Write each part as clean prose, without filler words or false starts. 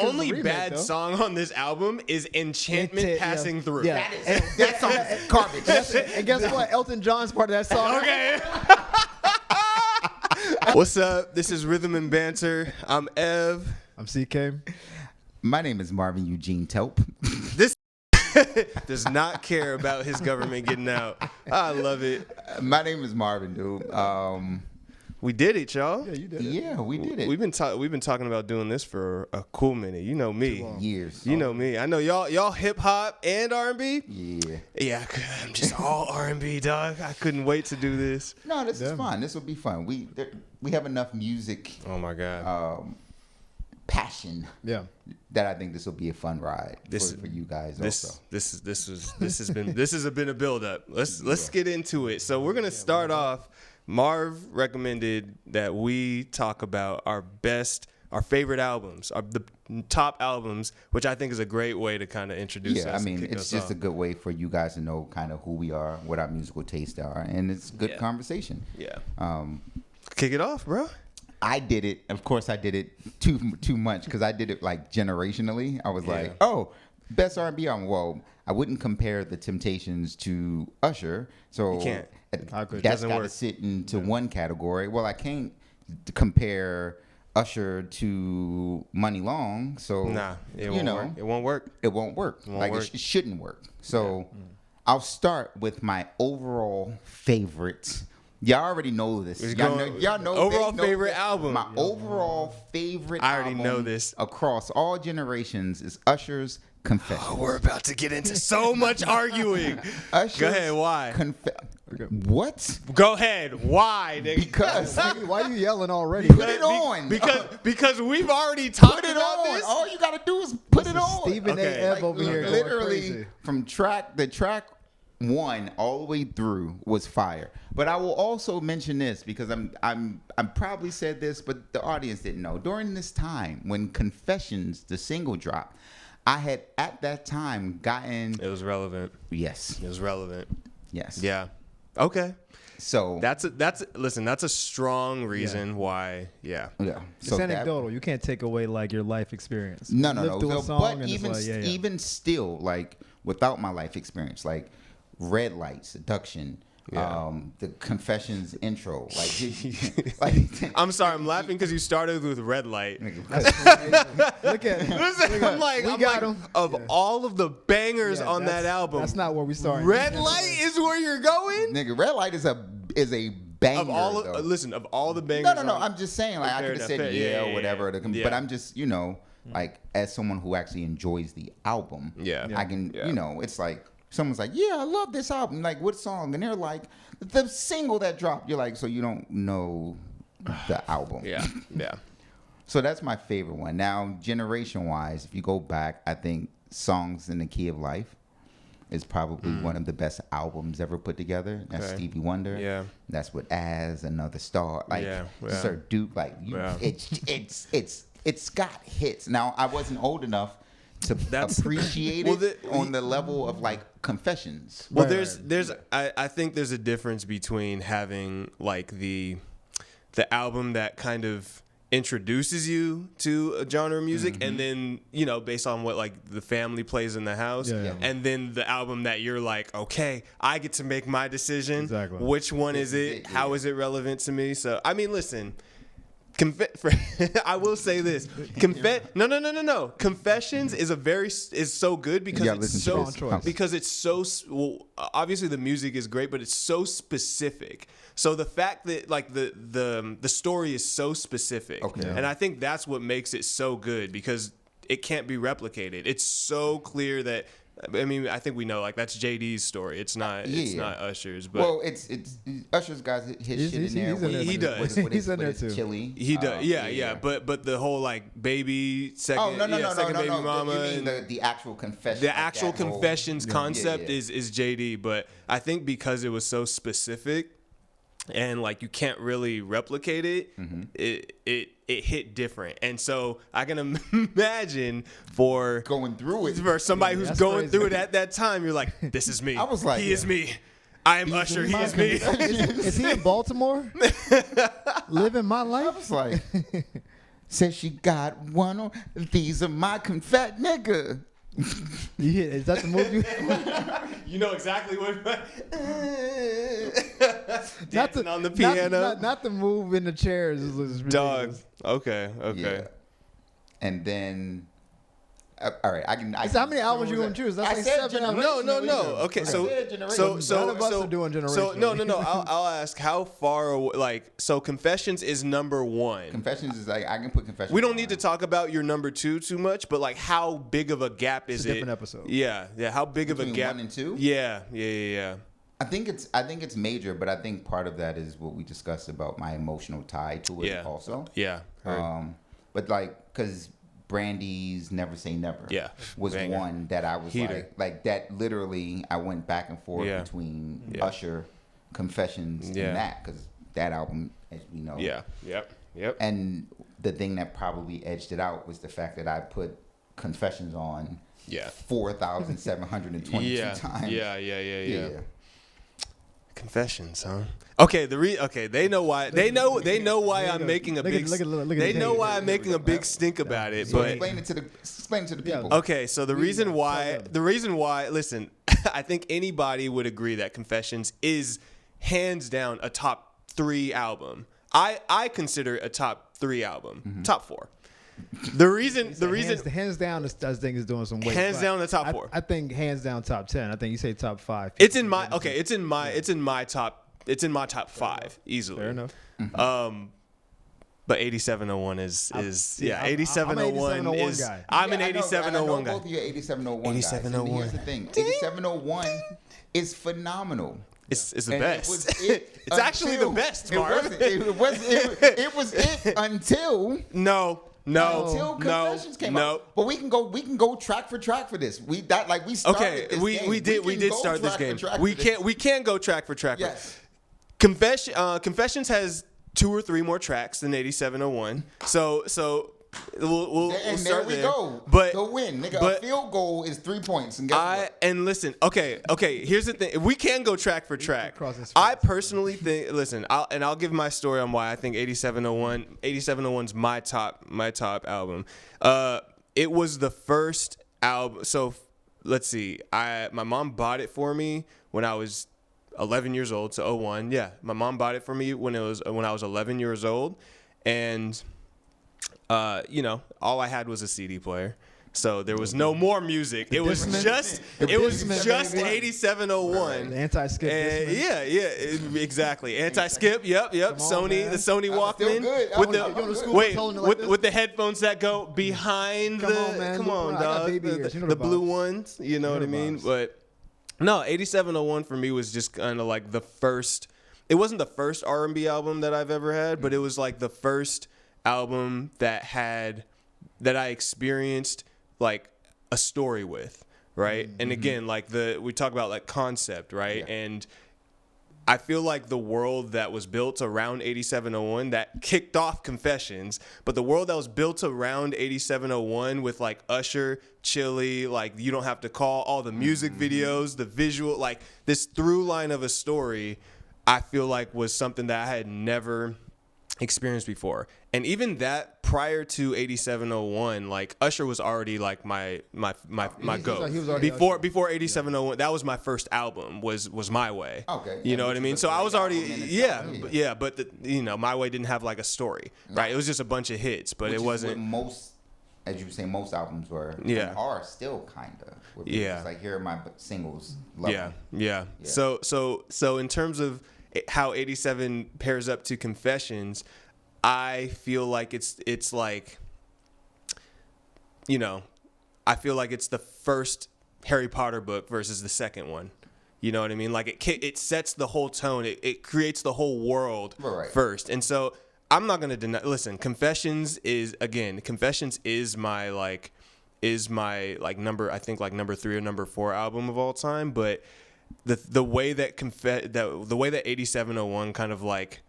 only remake, bad though. song on this album is Enchantment Passing Through. Yeah. That song is garbage. And guess what? Elton John's part of that song. Okay. What's up? This is Rhythm and Banter. I'm Ev. I'm CK. My name is Marvin Eugene Telp. This does not care about his government getting out. I love it. My name is Marvin, dude. We did it, y'all. Yeah, you did it. Yeah, we did it. We've been talking about doing this for a cool minute. You know me. Years. You know me. I know y'all hip hop and R&B. Yeah. Yeah, I'm just all R&B, dog. I couldn't wait to do this. No, this is fun. This will be fun. We have enough music Oh my god. passion Yeah. that I think this will be a fun ride for you guys also. This has been a build up. Let's get into it. So we're gonna start off. Marv recommended that we talk about our favorite albums, the top albums, which I think is a great way to kind of introduce us. Yeah, I mean, it's just a good way for you guys to know kind of who we are, what our musical tastes are, and it's good conversation. Yeah. Kick it off, bro. I did it. Of course, I did it too much because I did it like generationally. I was like, oh, best R&B album. Well, I wouldn't compare the Temptations to Usher, so You can't. That's got to sit into one category. Well, I can't compare Usher to Money Long, so Nah, it won't work. It won't work. It shouldn't work. So I'll start with my overall favorite. Y'all already know this. Y'all know overall know favorite album. My overall favorite I already album know this. across all generations is Usher's Confessions. Oh, we're about to get into so much arguing. Usher's Go ahead. Why? What? Go ahead. Why? Nigga? Because Why are you yelling already? put it on. Because we've already talked Put it about on. this. All you gotta do is put it on. Stephen Okay. A. Ev over here. Literally Going crazy. from track 1 all the way through was fire. But I will also mention this because I'm probably said this, but the audience didn't know. During this time when Confessions, the single, dropped, I had at that time gotten. It was relevant. Yes. It was relevant. Yes. Yeah. Okay. So That's a strong reason why. Yeah. yeah. It's So anecdotal. You can't take away like your life experience. No. You live through a song But and it's even like, yeah. even still, like without my life experience, like Red Light, Seduction, the Confessions intro, like I'm sorry. I'm laughing because you started with Red Light. That's crazy. Look at him. Listen, I'm like, of all of the bangers Yeah, on that that's- album, That's not where we started. Red Light is where you're going. nigga, Red Light is a banger. Of all though. of all the bangers. No. on- I'm just saying, like, I Fair could have enough. said Yeah, or whatever. yeah. But I'm just, like, as someone who actually enjoys the album, Yeah. I can, Yeah. it's like someone's like, yeah, I love this album. Like, what song? And they're like, the single that dropped. You're like, so you don't know the album. Yeah. Yeah. So that's my favorite one. Now, generation-wise, if you go back, I think Songs in the Key of Life is probably one of the best albums ever put together. That's Okay. Stevie Wonder. Yeah. That's with As, Another Star. Like Sir Duke. Like it's got hits. Now I wasn't old enough to appreciate it on the level of like Confessions. Well, I think there's a difference between having like the album that kind of introduces you to a genre of music and then, based on what like the family plays in the house and then the album that you're like, okay, I get to make my decision. Exactly. Which one is it? How is it relevant to me? So, I mean, listen, I will say this. No. Confessions is so good because it's so obviously the music is great, but it's so specific. So the fact that like the story is so specific, and I think that's what makes it so good because it can't be replicated. It's so clear that. I mean, I think we know like that's JD's story. It's not. It's not Usher's. But well, it's Usher's got his shit in there. He does. He's in there too. Chili. He does. Yeah. But the whole like baby second. Second baby mama. You mean the actual confession. The actual Confessions concept is JD. But I think because it was so specific, and like you can't really replicate it, it hit different. And so I can imagine for going through it for somebody who's going crazy. through it at that time, you're like, this is me. I was like, he is me. I am Usher. He is me. Is he in Baltimore? Living my life? I was like, Says she got one on. These are my confet nigga. Is that the move you? You know exactly what. Not on the piano. Not the move in the chairs. Is Dog. Okay. Yeah. And then, all right, I can. How many albums you gonna choose? That's I like said 7 albums. No. Okay, so None of us are doing So Generation. no. I'll ask how far away. Like, so Confessions is number 1. Confessions is like I can put Confessions. We don't need to talk about your number 2 too much, but like, how big of a gap is It's a different episode. Yeah. How big of a Between gap? 1 and 2? Yeah. I think it's major, but I think part of that is what we discussed about my emotional tie to it. Yeah. Also. Yeah. But like, cause Brandy's Never Say Never. Yeah. Was Banger. one that I was Heater. like that. Literally, I went back and forth between Usher, Confessions, and that, because that album, as we know. Yeah. Yep. And the thing that probably edged it out was the fact that I put Confessions on 4,722 times. Yeah. Confessions, huh? Okay, they know why. They know why I'm making a big. They know why I'm making a big stink about it. So But explain it to the people. okay, so the reason why, listen, I think anybody would agree that Confessions is hands down a top 3 album. I consider it a top 3 album, top 4. The reason hands down, this thing is doing some weight. hands down the top 4. I think hands down top 10. I think you say top 5. It's in my top 5 easily. Fair enough. But 8701 is I'm 8701 an 8701 is guy. I'm an I know 8701 guy. both of you are 8701 guys. 8701. And here's the thing: 8701 is phenomenal. It's the And best. It was it It's actually the best, Marv. It was it until No. Confessions came out. But we can go track for track for this. We started Okay, this game. we did go start this track for game. track We for this. can go track for track. Yes. Confessions has 2 or 3 more tracks than 8701. So we'll And start there we there. go. But the win, nigga. but a field goal is 3 points. And guess what? and listen, okay. Here's the thing: we can go track for track. cross this I personally think. Listen, I'll give my story on why I think 8701's my top album. It was the first album. So let's see. My mom bought it for me when I was 11 years old. So 01. Yeah, my mom bought it for me when I was 11 years old, and all I had was a CD player. So there was no more music. It was just 8701. The anti-skip. Exactly. Anti-skip. Yep. on, man. The Sony Walkman with the headphones that go behind Come on, man. Come on, I got dog. baby ears. You know The the blue vibes. ones. You know what I mean? vibes. But no, 8701 for me was just kind of like the first. It wasn't the first R&B album that I've ever had, but it was like the first album that I experienced like a story with, right? And again, like we talk about like concept, right? Yeah. And I feel like the world that was built around 8701 that kicked off Confessions, but the world that was built around 8701 with like Usher, Chili, like You Don't Have to Call, all the music videos, the visual, like this through line of a story, I feel like was something that I had never experienced before. And even that prior to 8701, like Usher was already like my go. he was already Before 8701, that was my first album was My Way. Okay. You know what I mean? So I was already Yeah. but My Way didn't have like a story, right? It was just a bunch of hits, but Which it is wasn't. what most, as you were saying, most albums were. Yeah. And are still kind of. Yeah. It's like, here are my singles. Love them. Yeah. So in terms of how 87 pairs up to Confessions, I feel like it's like, I feel like it's the first Harry Potter book versus the second one. You know what I mean? Like it sets the whole tone. It creates the whole world first. And so I'm not gonna deny. Listen, Confessions is my number. I think like number 3 or number 4 album of all time. But the way that 8701 kind of like,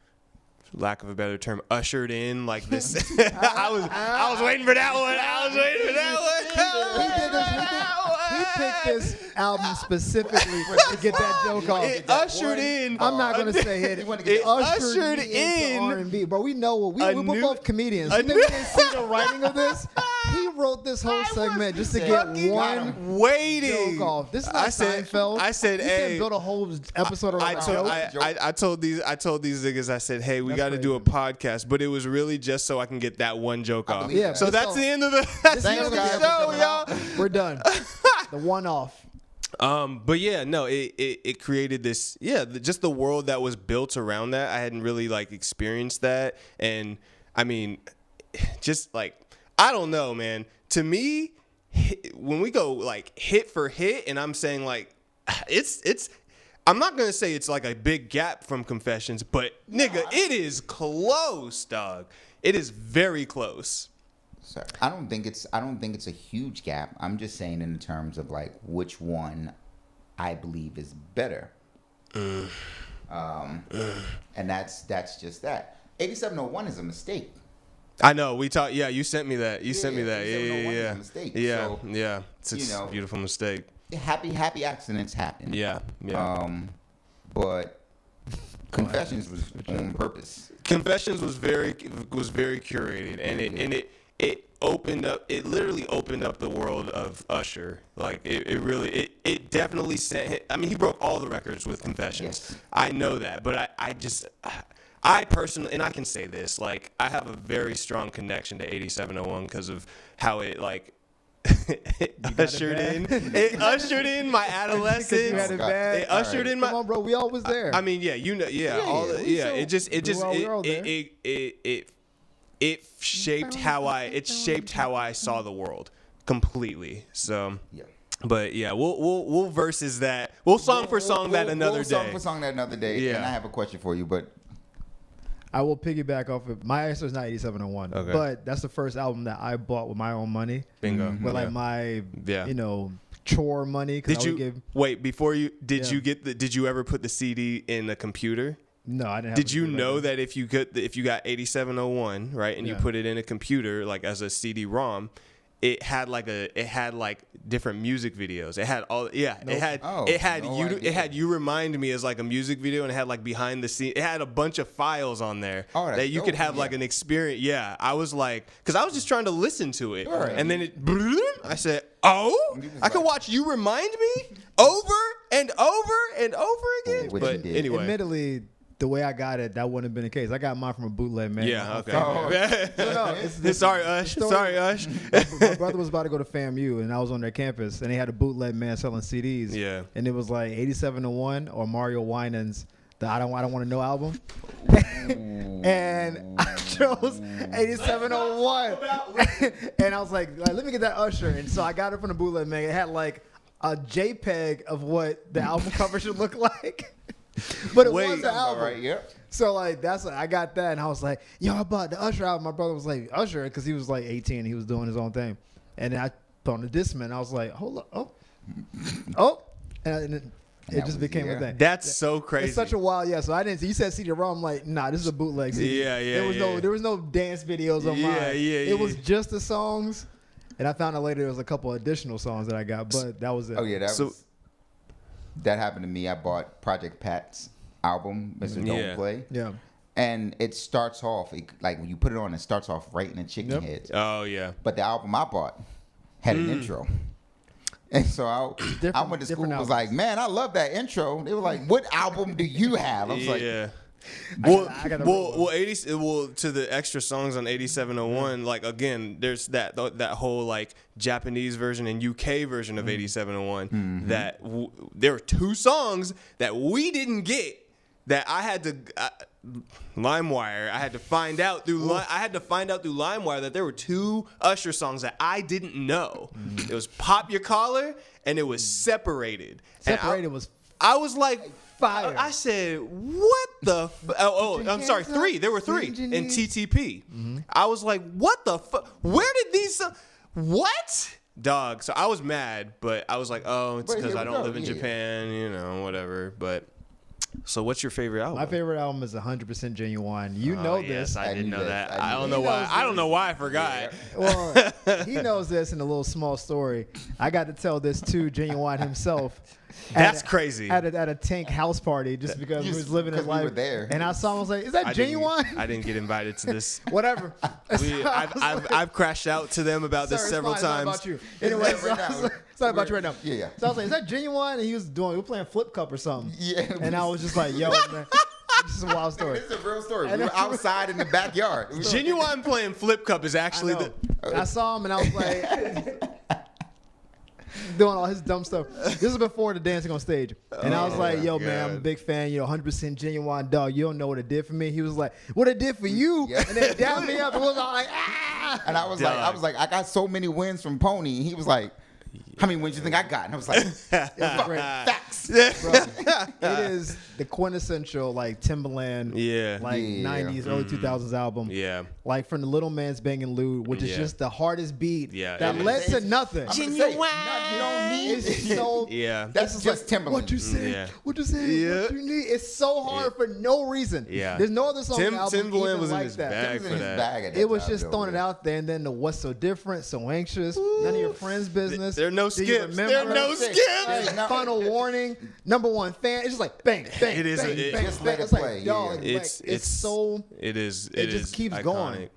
lack of a better term, ushered in like this. I was waiting for that one. He picked this album specifically to get that joke off. It ushered in. I'm not gonna say it. It ushered in R&B, but we know we're both comedians. You think we didn't see the writing of this? He wrote this whole segment just to get one waiting joke off. This is not Seinfeld. I said, you hey, can't build a whole episode around I told these niggas, I said, hey, we got to do a podcast, but it was really just so I can get that one joke off. Yeah, so that's the end of the show, y'all. We're done. The one off. But yeah, no, it created this, just the world that was built around that. I hadn't really like experienced that, and I mean, just like, I don't know, man. To me, when we go like hit for hit, and I'm saying like, it's. I'm not gonna say it's like a big gap from Confessions, but nigga, it is close, dog. It is very close. Sorry. I don't think it's a huge gap. I'm just saying in terms of like which one I believe is better. And that's just that. 8701 is a mistake. I know. We talked. Yeah, you sent me that. You sent me that. Yeah. Is a mistake. Yeah, so, yeah. It's a beautiful mistake. Happy accidents happen. Yeah. But Confessions was on purpose. Confessions was very curated, and it opened up. It literally opened up the world of Usher. Like it definitely sent. I mean, he broke all the records with Confessions. Yes. I know that, but I personally, and I can say this, like I have a very strong connection to 8701 because of how it like. It ushered in my adolescence. It ushered in my. Come on, bro. We all was there. I mean, yeah, you know, It shaped how I saw the world completely. So yeah. But yeah, we'll versus that. We'll song for song that another day. Yeah. And I have a question for you, but. I will piggyback off of my answer is not 8701, but that's the first album that I bought with my own money. Bingo. With like my, chore money. Did you Did you ever put the CD in a computer? No, I didn't. Did you know that if you got 8701 right and you put it in a computer like as a CD-ROM, it had different music videos. It had all it had You Remind Me as like a music video, and it had like behind the scenes. It had a bunch of files on there that you could have like an experience. Yeah, I was like, because I was just trying to listen to it, and then I said, I could watch You Remind Me over and over and over again. But anyway, admittedly, the way I got it, that wouldn't have been the case. I got mine from a bootleg, man. Yeah, okay. Sorry, Ush. My brother was about to go to FAMU, and I was on their campus, and they had a bootleg man selling CDs. Yeah. And it was like 8701 or Mario Winans, the I Don't Want to Know album. And I chose 8701. And I was like, let me get that Usher. And so I got it from the bootleg man. It had like a JPEG of what the album cover should look like. But it was the album. Right, yeah. So like I got that, and I was like, yo, I bought the Usher album. My brother was like, Usher, because he was like 18, he was doing his own thing. And then I put on the Discman, I was like, hold up, and it just became a thing. That's so crazy. It's such a wild, So I didn't. You said CD-ROM, I'm like, nah, this is a bootleg CD. There was no dance videos on mine. It was just the songs, and I found out later there was a couple additional songs that I got, but that was it. Oh yeah, that happened to me. I bought Project Pat's album, Mr. Don't Play. Yeah. And it starts off, like when you put it on, it starts off right in the chicken heads. Oh, yeah. But the album I bought had an intro. And so I went to school and was like, man, I love that intro. They were like, what album do you have? I was like, Well, to the extra songs on 8701, like again, there's that whole like Japanese version and UK version of 8701 that there were two songs that we didn't get that I had to LimeWire. I had to find out through LimeWire that there were two Usher songs that I didn't know. It was Pop Your Collar and it was Separated. I was like. Fire. I said, what the I'm sorry, three. There were three in TTP. I was like, what the fuck? Where did these what? Dog. So I was mad, but I was like, it's because I don't live in Japan, whatever. But So what's your favorite album? My favorite album is 100% Genuine. You know this. Yes, I didn't know that. I I don't knew know that. why. I don't know why I forgot. Well, he knows this in a little small story. I got to tell this to Genuine himself. That's crazy. At a Tank house party, just because he was living his life. We were there. And I saw him, I was like, "Is that Genuine?" I didn't get invited to this. Whatever. I've crashed out to them about this Sir, several it's not times. about you. Anyway, it's not about you right now. Yeah. So I was like, "Is that Genuine?" And we were playing Flip Cup or something. Yeah. And I was just like, "Yo, man, this is a wild story." This is a real story. We were outside in the backyard. Genuine playing Flip Cup is actually I saw him and I was like, doing all his dumb stuff. This is before the dancing on stage. And I was like, yo, man, I'm a big fan. 100% Genuine, dog. You don't know what it did for me. He was like, what it did for you? Yeah. And then down me up. And was all like, ah. And I was like, I got so many wins from Pony. And he was like, how many wins you think I got? And I was like, facts. Bro, it is the quintessential like Timbaland, Yeah. 90s, early 2000s album. Yeah. Like from the Little Man's Bangin' Lou, which is Yeah. just the hardest beat Yeah, that it is. led to nothing. You don't need It's so Yeah. That's just Timbaland. What you say? Yeah. What you say? Yeah. What you need? It's so hard for no reason. Yeah. There's no other song on the album Timbaland even was in like his that. bag Tim's in for his that. bag at that It was time, just though, throwing it yeah. out there, and then the what's so different, so anxious, none of your friends' business. There are no Do you skips. remember? There are no Six. skips. Hey, no. Final warning, number one fan. It's just like bang, bang, It is bang, a- bang, just bang. let it It's like, play, dog, yeah. like, it's so. It is. It is just keeps iconic. going.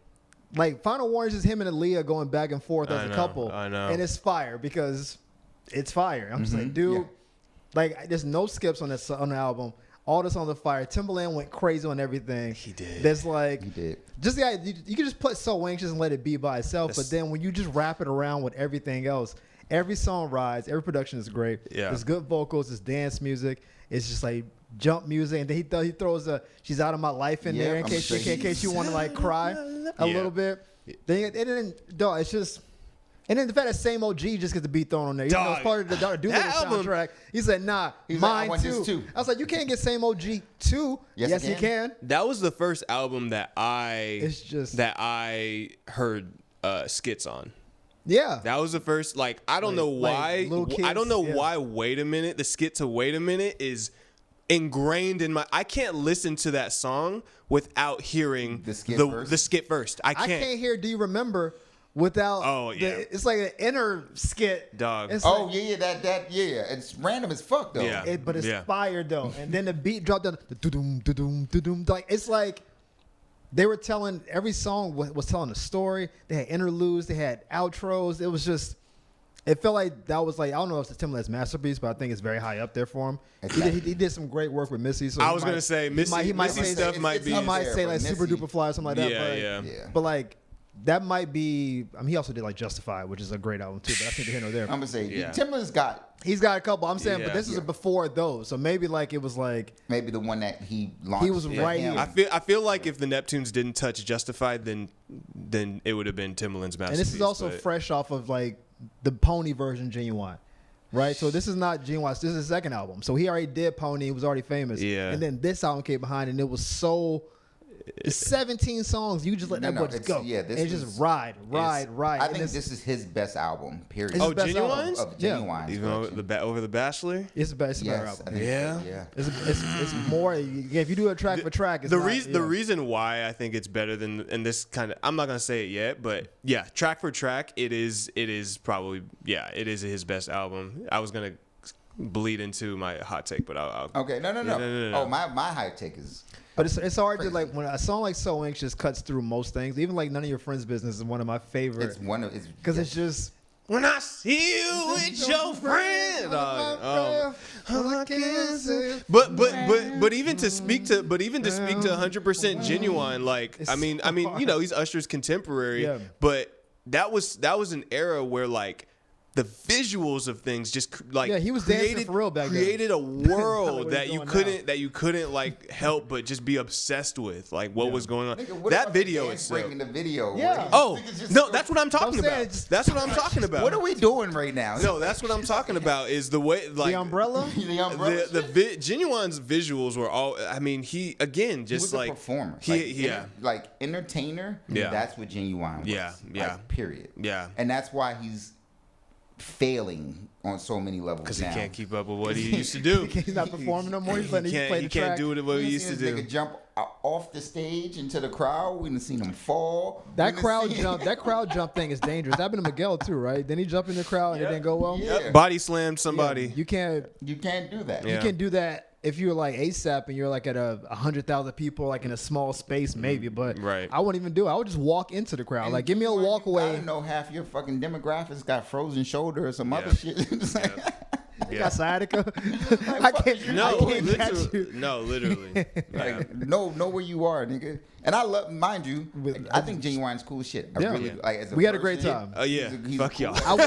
Like Final Warning is just him and Aaliyah going back and forth as I a know, couple. I know. And it's fire because it's fire. I'm just like, dude, Yeah. like there's no skips on on the album. All this on the fire. Timbaland went crazy on everything. He did. There's like He did. just the idea, you can just put So Anxious and let it be by itself, but then when you just wrap it around with everything else, every song rides, every production is great. Yeah. There's good vocals, there's dance music, it's just like jump music, and then he throws a "She's Out of My Life" in Yeah, there in I'm case you want to like cry a Yeah. little bit. Then dog, it's just. And then the fact that same OG just gets the beat thrown on there. Even though it's Dog, part of the Doolittle that album- soundtrack. He said, nah, He's like, I mine want this too. too. I was like, you can't get same OG too. Yes, you can. That was the first album that It's just- I heard skits on. Yeah. That was the first. Like I don't know like why. little I don't know kids, yeah. why. Wait a minute. The skit to Wait a Minute is ingrained in my. I can't listen to that song without hearing The skit first? The skit first. I I can't. can't hear Do You Remember without Oh, yeah. it's like an inner skit. Dog. It's Oh like, yeah. It's random as fuck though. Yeah. but it's Yeah. fire though. And then the beat dropped down the doo-doom, doo-doom, doo-doom. Like it's like they were telling every song was telling a story. They had interludes, they had outros. It was just it felt like that was like I don't know if it's Timbaland's masterpiece, but I think it's very high up there for him. He did some great work with Missy. So I was gonna say Missy. he might Missy say stuff it's- might it's be. I might there, say but like Super Missy- Duper Fly or something like that. Yeah, but, yeah. But like that might be. I mean, he also did like Justified, which is a great album too. But I think here nor there. I'm gonna say Yeah. Timbaland's got He's got a couple. I'm saying, but Yeah. this is before those. So maybe like it was like maybe the one that he launched. He was for right him. here. I feel like if the Neptunes didn't touch Justified, then it would have been Timbaland's masterpiece. and this is also but- fresh off of like the Pony version, Genuine. Right, so this is not Genuine. This is his second album. So he already did Pony. He was already famous. Yeah. And then this album came behind, and it was so. It's 17 songs. You just let that boy just it's- go. yeah, this and was- just ride. I And think it's, this is his best album. Period. It's Oh, his best Genuine's? album. Of Yeah. Genuine's Even over collection. over the Bachelor. It's the best better Yes, I album. think Yeah. so, yeah. It's more. If you do a track for track, it's The not, reason yeah. the reason why I think it's better than, and this kind of, I'm not gonna say it yet, but yeah, track for track, it is probably, yeah, it is his best album. I was gonna bleed into my hot take, but I'll Okay, no. no. Oh, my high take is. But it's hard to Crazy. like when a song like So Anxious cuts through most things. Even like None of Your Friends' Business is one of my favorite It's one of. because it's just. When I see you with your friend, but even to speak to 100% Genuine, like It's I mean, so you know, he's Usher's contemporary, Yeah. but that was an era where like the visuals of things just like Yeah, he was dancing for real back then. created a world what that he's you doing couldn't like help but just be obsessed with, like what was going on. Nigga, what That about the video dance is break in the video. Yeah. where he- Oh niggas just no, go- that's what I'm talking I'm saying about. it's just- That's what I'm talking about. What are we doing right now? No, that's what I'm talking about. Is the way like The umbrella? The umbrella. Genuine's visuals were all. I mean, he again He just was like a performer. Like, entertainer. Yeah. That's what Genuine was. Yeah, yeah. Like, period. Yeah. And that's why he's failing on so many levels Because now. he can't keep up with what he used to do. He's not performing no more. He's letting you play the He track. can't do what he used to do. Nigga jump off the stage into the crowd. We done seen him fall. That crowd jump thing is dangerous. That happened to Miguel too, right? Then he jumped in the crowd and it didn't go well. Yeah. Body slammed somebody. Yeah, you can't do that. Yeah. You can do that if you're like ASAP and you're like at 100,000 people, like in a small space, maybe. But Right. I wouldn't even do it. I would just walk into the crowd. Like, give me a walkaway. I know half your fucking demographics got frozen shoulder or some other shit. It's like, You got sciatica. I can't. No, I can't catch literally. you. No, literally. Yeah. like, know where you are, nigga. And I love, mind you, I think Genuine's cool as shit. I Yeah. really, like, as a We had a great person, time. Oh, yeah. he's Fuck cool. y'all.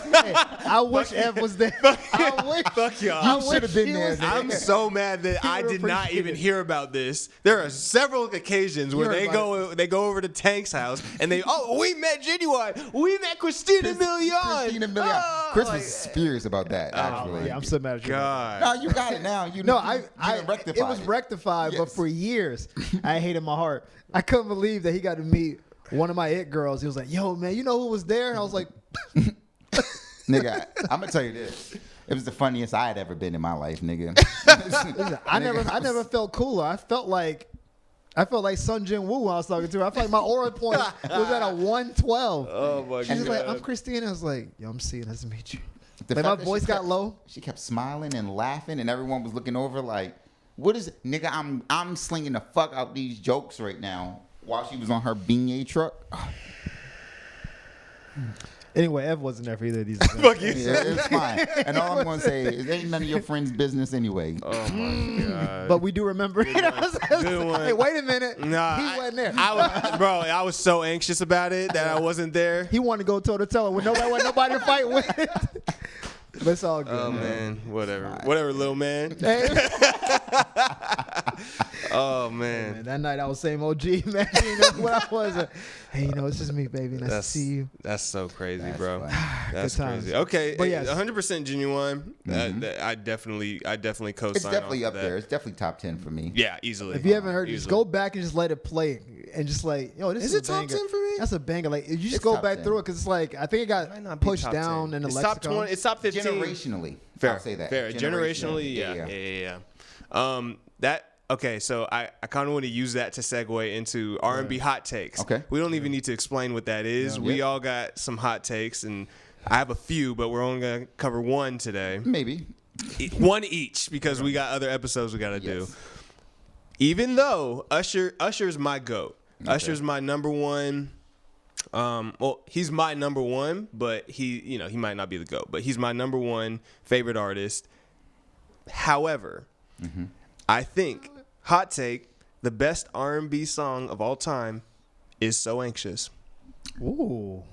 I wish Ev was there. I wish. Fuck y'all. I You should have been wish he there. was nigga. I'm so mad that I would've did not appreciated even it. hear about this. There are several occasions where heard they go over to Tank's house and we met Genuine. We met Christina Milian. Christina Milian. Oh, Chris like- was furious about that, actually. Yeah, I'm so mad at you. God. No, you got it now. You No, you done rectified it was rectified, but Yes. for years, I hated my heart. I couldn't believe that he got to meet one of my it girls. He was like, "Yo, man, you know who was there?" And I was like, Nigga, I'm gonna tell you this. It was the funniest I had ever been in my life, nigga. Listen, I never felt cooler. I felt like Sun Jin Woo when I was talking to her. I felt like my aura point was at a 112. Oh my She's God. like, "I'm Christina." I was like, "Yo, I'm C. Nice to meet you." The Like, fact my that voice she got kept- low. She kept smiling and laughing, and everyone was looking over like, "What is it, nigga?" I'm slinging the fuck out these jokes right now while she was on her beignet truck. Anyway, Ev wasn't there for either of these events. Fuck you. Yeah, it's fine. And all I'm gonna say is, ain't none of your friends' business anyway. Oh my God. But we do remember it. Good one. Hey, wait a minute. Nah, He wasn't there. I was so anxious about it that I wasn't there. He wanted to go toe to toe with nobody to fight with. But it's all good. Oh man, whatever, little man. Hey, Oh man, man, that night I was same OG, man. You know what I was. Hey, it's just me, baby. Nice to see you. that's so crazy, That's bro. funny. That's Good times. crazy. Okay, But yes. 100% genuine. I definitely co-sign. It's definitely off up of there. that. It's definitely top 10 for me. Yeah, easily. If you haven't heard, just Easily. go back and just let it play, and just like, this Is is it a top banger. 10 for me? That's a banger. Like, you just It's go top back 10. through it because it's like I think it Might got not be pushed top down 10. in the It's lexicon. top 20. It's top 15. Generationally, Fair. I'll say that. Fair. Generationally, yeah. Okay, so I kind of want to use that to segue into R&B hot takes. Okay. We don't even need to explain what that is. Yeah. We all got some hot takes, and I have a few, but we're only going to cover one today. Maybe. One each, because we got other episodes we got to do. Yes. Even though Usher's my GOAT. Okay. Usher's my number one. Well, he's my number one, but he might not be the GOAT, but he's my number one favorite artist. However, I think, hot take, the best R&B song of all time is "So Anxious." Ooh.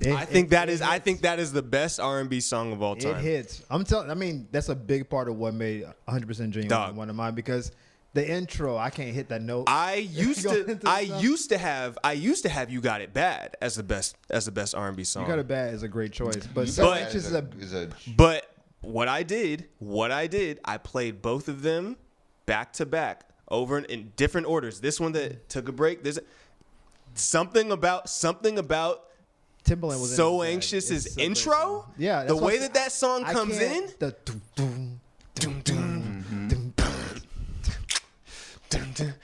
I think that is the best R&B song of all time. It hits. I mean, that's a big part of what made 100% Genuine Dog. one of mine because the intro, I can't hit that note. I used Going to into the I song. used to have "You Got It Bad" as the best R&B song. You Got It Bad is a great choice, but You So got Anxious that is is a But what I did, I played both of them back to back over in different orders. This one that took a break. There's something about Timbaland was in "So it. Anxious" It's is a great intro. song. Yeah, the that's what way I'm that song I comes in. can't- the dum, dum, dum, dum, dum, dum.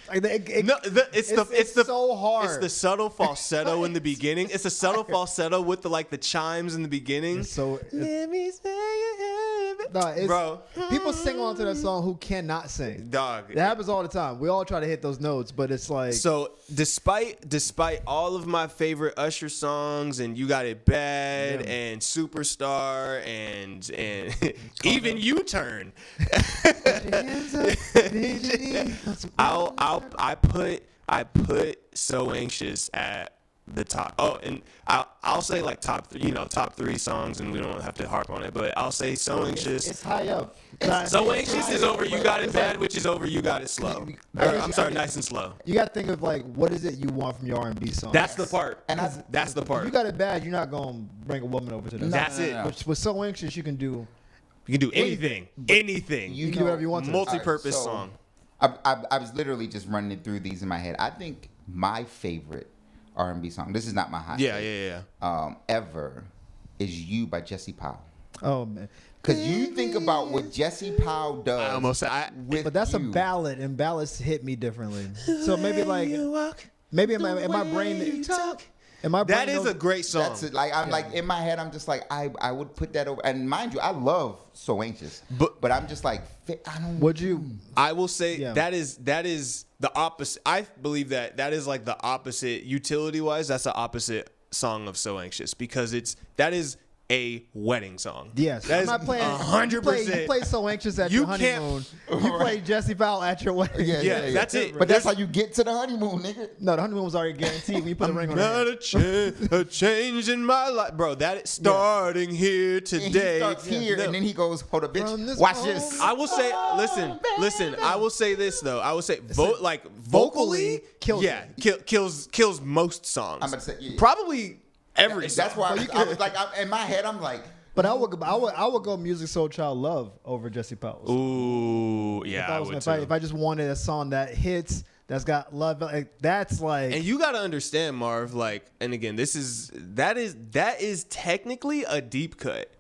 Like it's so hard. It's the subtle falsetto in the beginning. It's a subtle falsetto with the chimes in the beginning. So Let me say you have it. no, it's, Bro. people sing along to that song who cannot sing. Dog. That happens all the time. We all try to hit those notes, but it's like So despite all of my favorite Usher songs and "You Got It Bad" Yeah. and "Superstar" and even "U-Turn," I put "So Anxious" at the top. Oh, and I'll say top three songs, and we don't have to harp on it. But I'll say "So Anxious." it's high up. "So Anxious" is over "You Got It Bad," which is over "You Got It Slow." Or, I'm sorry, "Nice and Slow." You got to think of what is it you want from your R&B song? That's the part. And That's the part. If you got it bad, you're not gonna bring a woman over to this. That's it. no. With So Anxious, you can do. You can do anything. Anything. You can do whatever you want to. Multi-purpose All song. I was literally just running through these in my head. I think my favorite R&B song. This is not my hot Yeah, take, yeah, yeah. ever is "You" by Jesse Powell. Oh man. Because you think about what Jesse Powell does. But that's a ballad, and ballads hit me differently. So maybe maybe in my brain. That is a great song. That's it. Like like in my head, I'm just like I would put that over. And mind you, I love "So Anxious," but I'm just like I don't. Would you? I will say that is the opposite. I believe that is like the opposite utility wise. That's the opposite song of "So Anxious" because that is a wedding song. Yes, that I'm is not playing 100%. You play "So Anxious" at your honeymoon. You play Jesse Powell at your wedding. Yeah, that's it. But that's how you get to the honeymoon, nigga. No, the honeymoon was already guaranteed when you put the ring on. Not a change in my life, bro. That is starting here today. And he starts here, and then he goes, "Hold up, bitch. Watch this." I will say, listen. I will say this though. I will say, vocally, kills most songs. I'm gonna say probably. Every that's why I was like, in my head, I'm like, but I would go Music Soul Child Love over Jesse Powell. Ooh, yeah, I would too. If I just wanted a song that hits, that's got love, that's like. And you got to understand, Marv. Like, and again, that is technically a deep cut.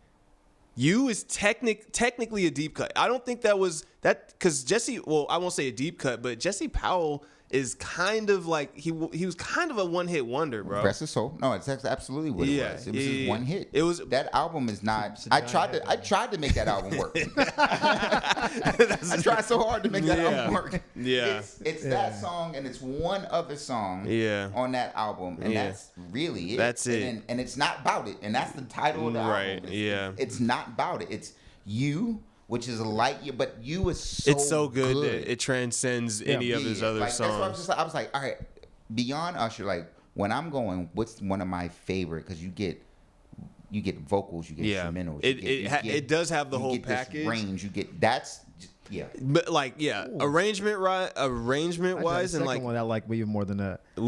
You is technically a deep cut. I don't think that was that because Jesse. Well, I won't say a deep cut, but Jesse Powell is kind of like he was kind of a one-hit wonder, bro. Rest his soul. No, it's absolutely what it was. It was just one hit. It was that album is not. I tried to make that album work. I tried so hard to make that album work. Yeah, it's that song and it's one other song. On that album, and that's really it. That's it. And it's not about it, and that's the title of the album. Right. It's not about it. It's you. Which is a light year, but "You" is so it's so good that it transcends any of his other songs. That's why I was like, all right, beyond Usher, like when I'm going, what's one of my favorite? Because you get vocals, you get instrumentals. It does have the whole package. Range, you get But arrangement wise, and like one I like even more than that. I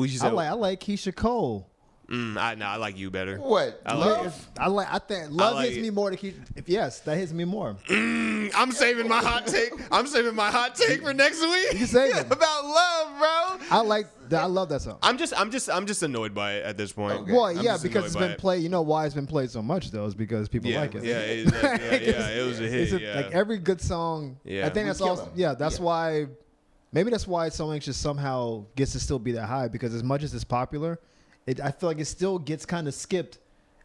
like Keisha Cole. I like You better. What? I think Love hits me more to keep. Yes, that hits me more. I'm saving my hot take. I'm saving my hot take for next week. You save it about Love, bro. I love that song. I'm just annoyed by it at this point. Okay. Well, yeah, because it's been played. You know why it's been played so much though? Is because people like it. It was a hit. Like every good song. Yeah. I think that's also. Yeah, that's why. Maybe that's why So Anxious somehow gets to still be that high because as much as it's popular. I feel like it still gets kind of skipped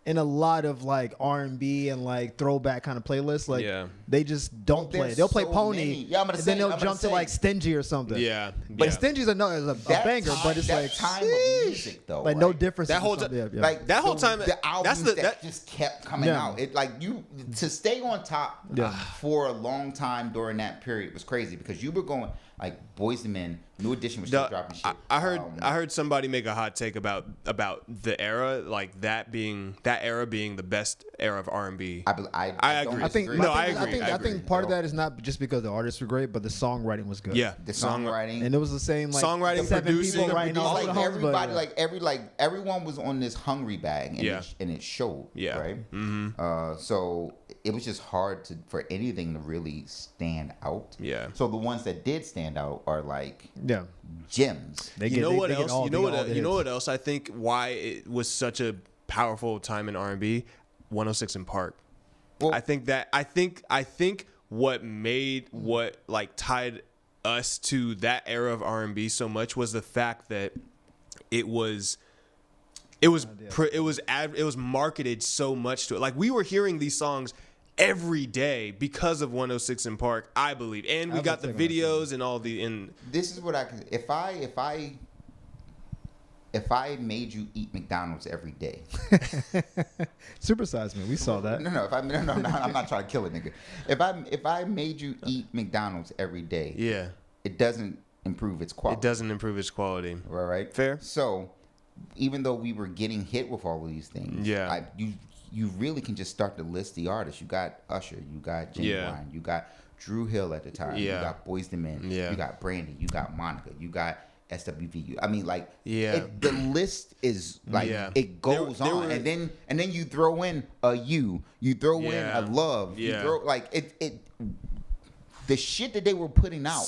in a lot of like R&B and like throwback kind of playlists. Like they just don't play. They'll play Pony, and then they'll jump to like Stingy or something. Yeah, but Stingy's a banger. But it's like time of music though, like no difference. That whole time, like that whole time, the albums that just kept coming out. It like you to stay on top for a long time during that period was crazy because you were going like Boyz II Men. New Edition was still dropping shit. I heard somebody make a hot take about the era, like that era being the best era of R&B. I agree. I think part of that is not just because the artists were great, but the songwriting was good. Yeah, the songwriting, and it was the same like songwriting, producing, people writing all like the everybody, everyone was on this hungry bag, and it showed. Yeah, right. Mm-hmm. So it was just hard for anything to really stand out. Yeah. So the ones that did stand out are like gems. You know what else? I think why it was such a powerful time in R&B, 106 in Park. Well, I think what tied us to that era of R&B so much was the fact that it was marketed so much to it. Like we were hearing these songs every day because of 106 in Park, I believe, and we got the videos and all the. This is what I can. If I made you eat McDonald's every day, Supersize Me. We saw that. No. I'm not trying to kill a nigga. If I made you eat McDonald's every day, it doesn't improve its quality. It doesn't improve its quality. Right. Fair. So, even though we were getting hit with all of these things, you really can just start to list the artists. You got Usher, you got Genuine, you got Drew Hill at the time, you got Boyz II Men, you got Brandy, you got Monica, you got SWV. I mean, like, the list is like it goes on, and then you throw in a you throw in a Love, you throw like it. The shit that they were putting out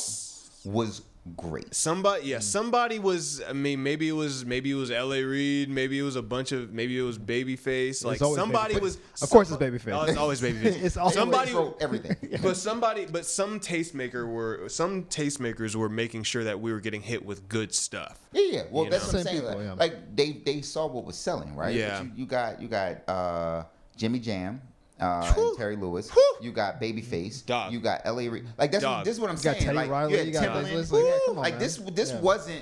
was great. Somebody was. I mean, maybe it was L.A. Reid. Maybe it was maybe it was Babyface. Like somebody Babyface. was. Of course, it's Babyface. Oh, it's always Babyface. It's always somebody everything. But some tastemakers were making sure that we were getting hit with good stuff. Yeah. Well, that's what I'm Same saying. people, Like they saw what was selling, right? Yeah. But you got Jimmy Jam. And Terry Lewis, you got Babyface, Dog. you got L.A. Reid. Like this is what I'm You got saying. Teddy Like Riley, you got Timberland. Business. Like, yeah, come on, Like man. this wasn't.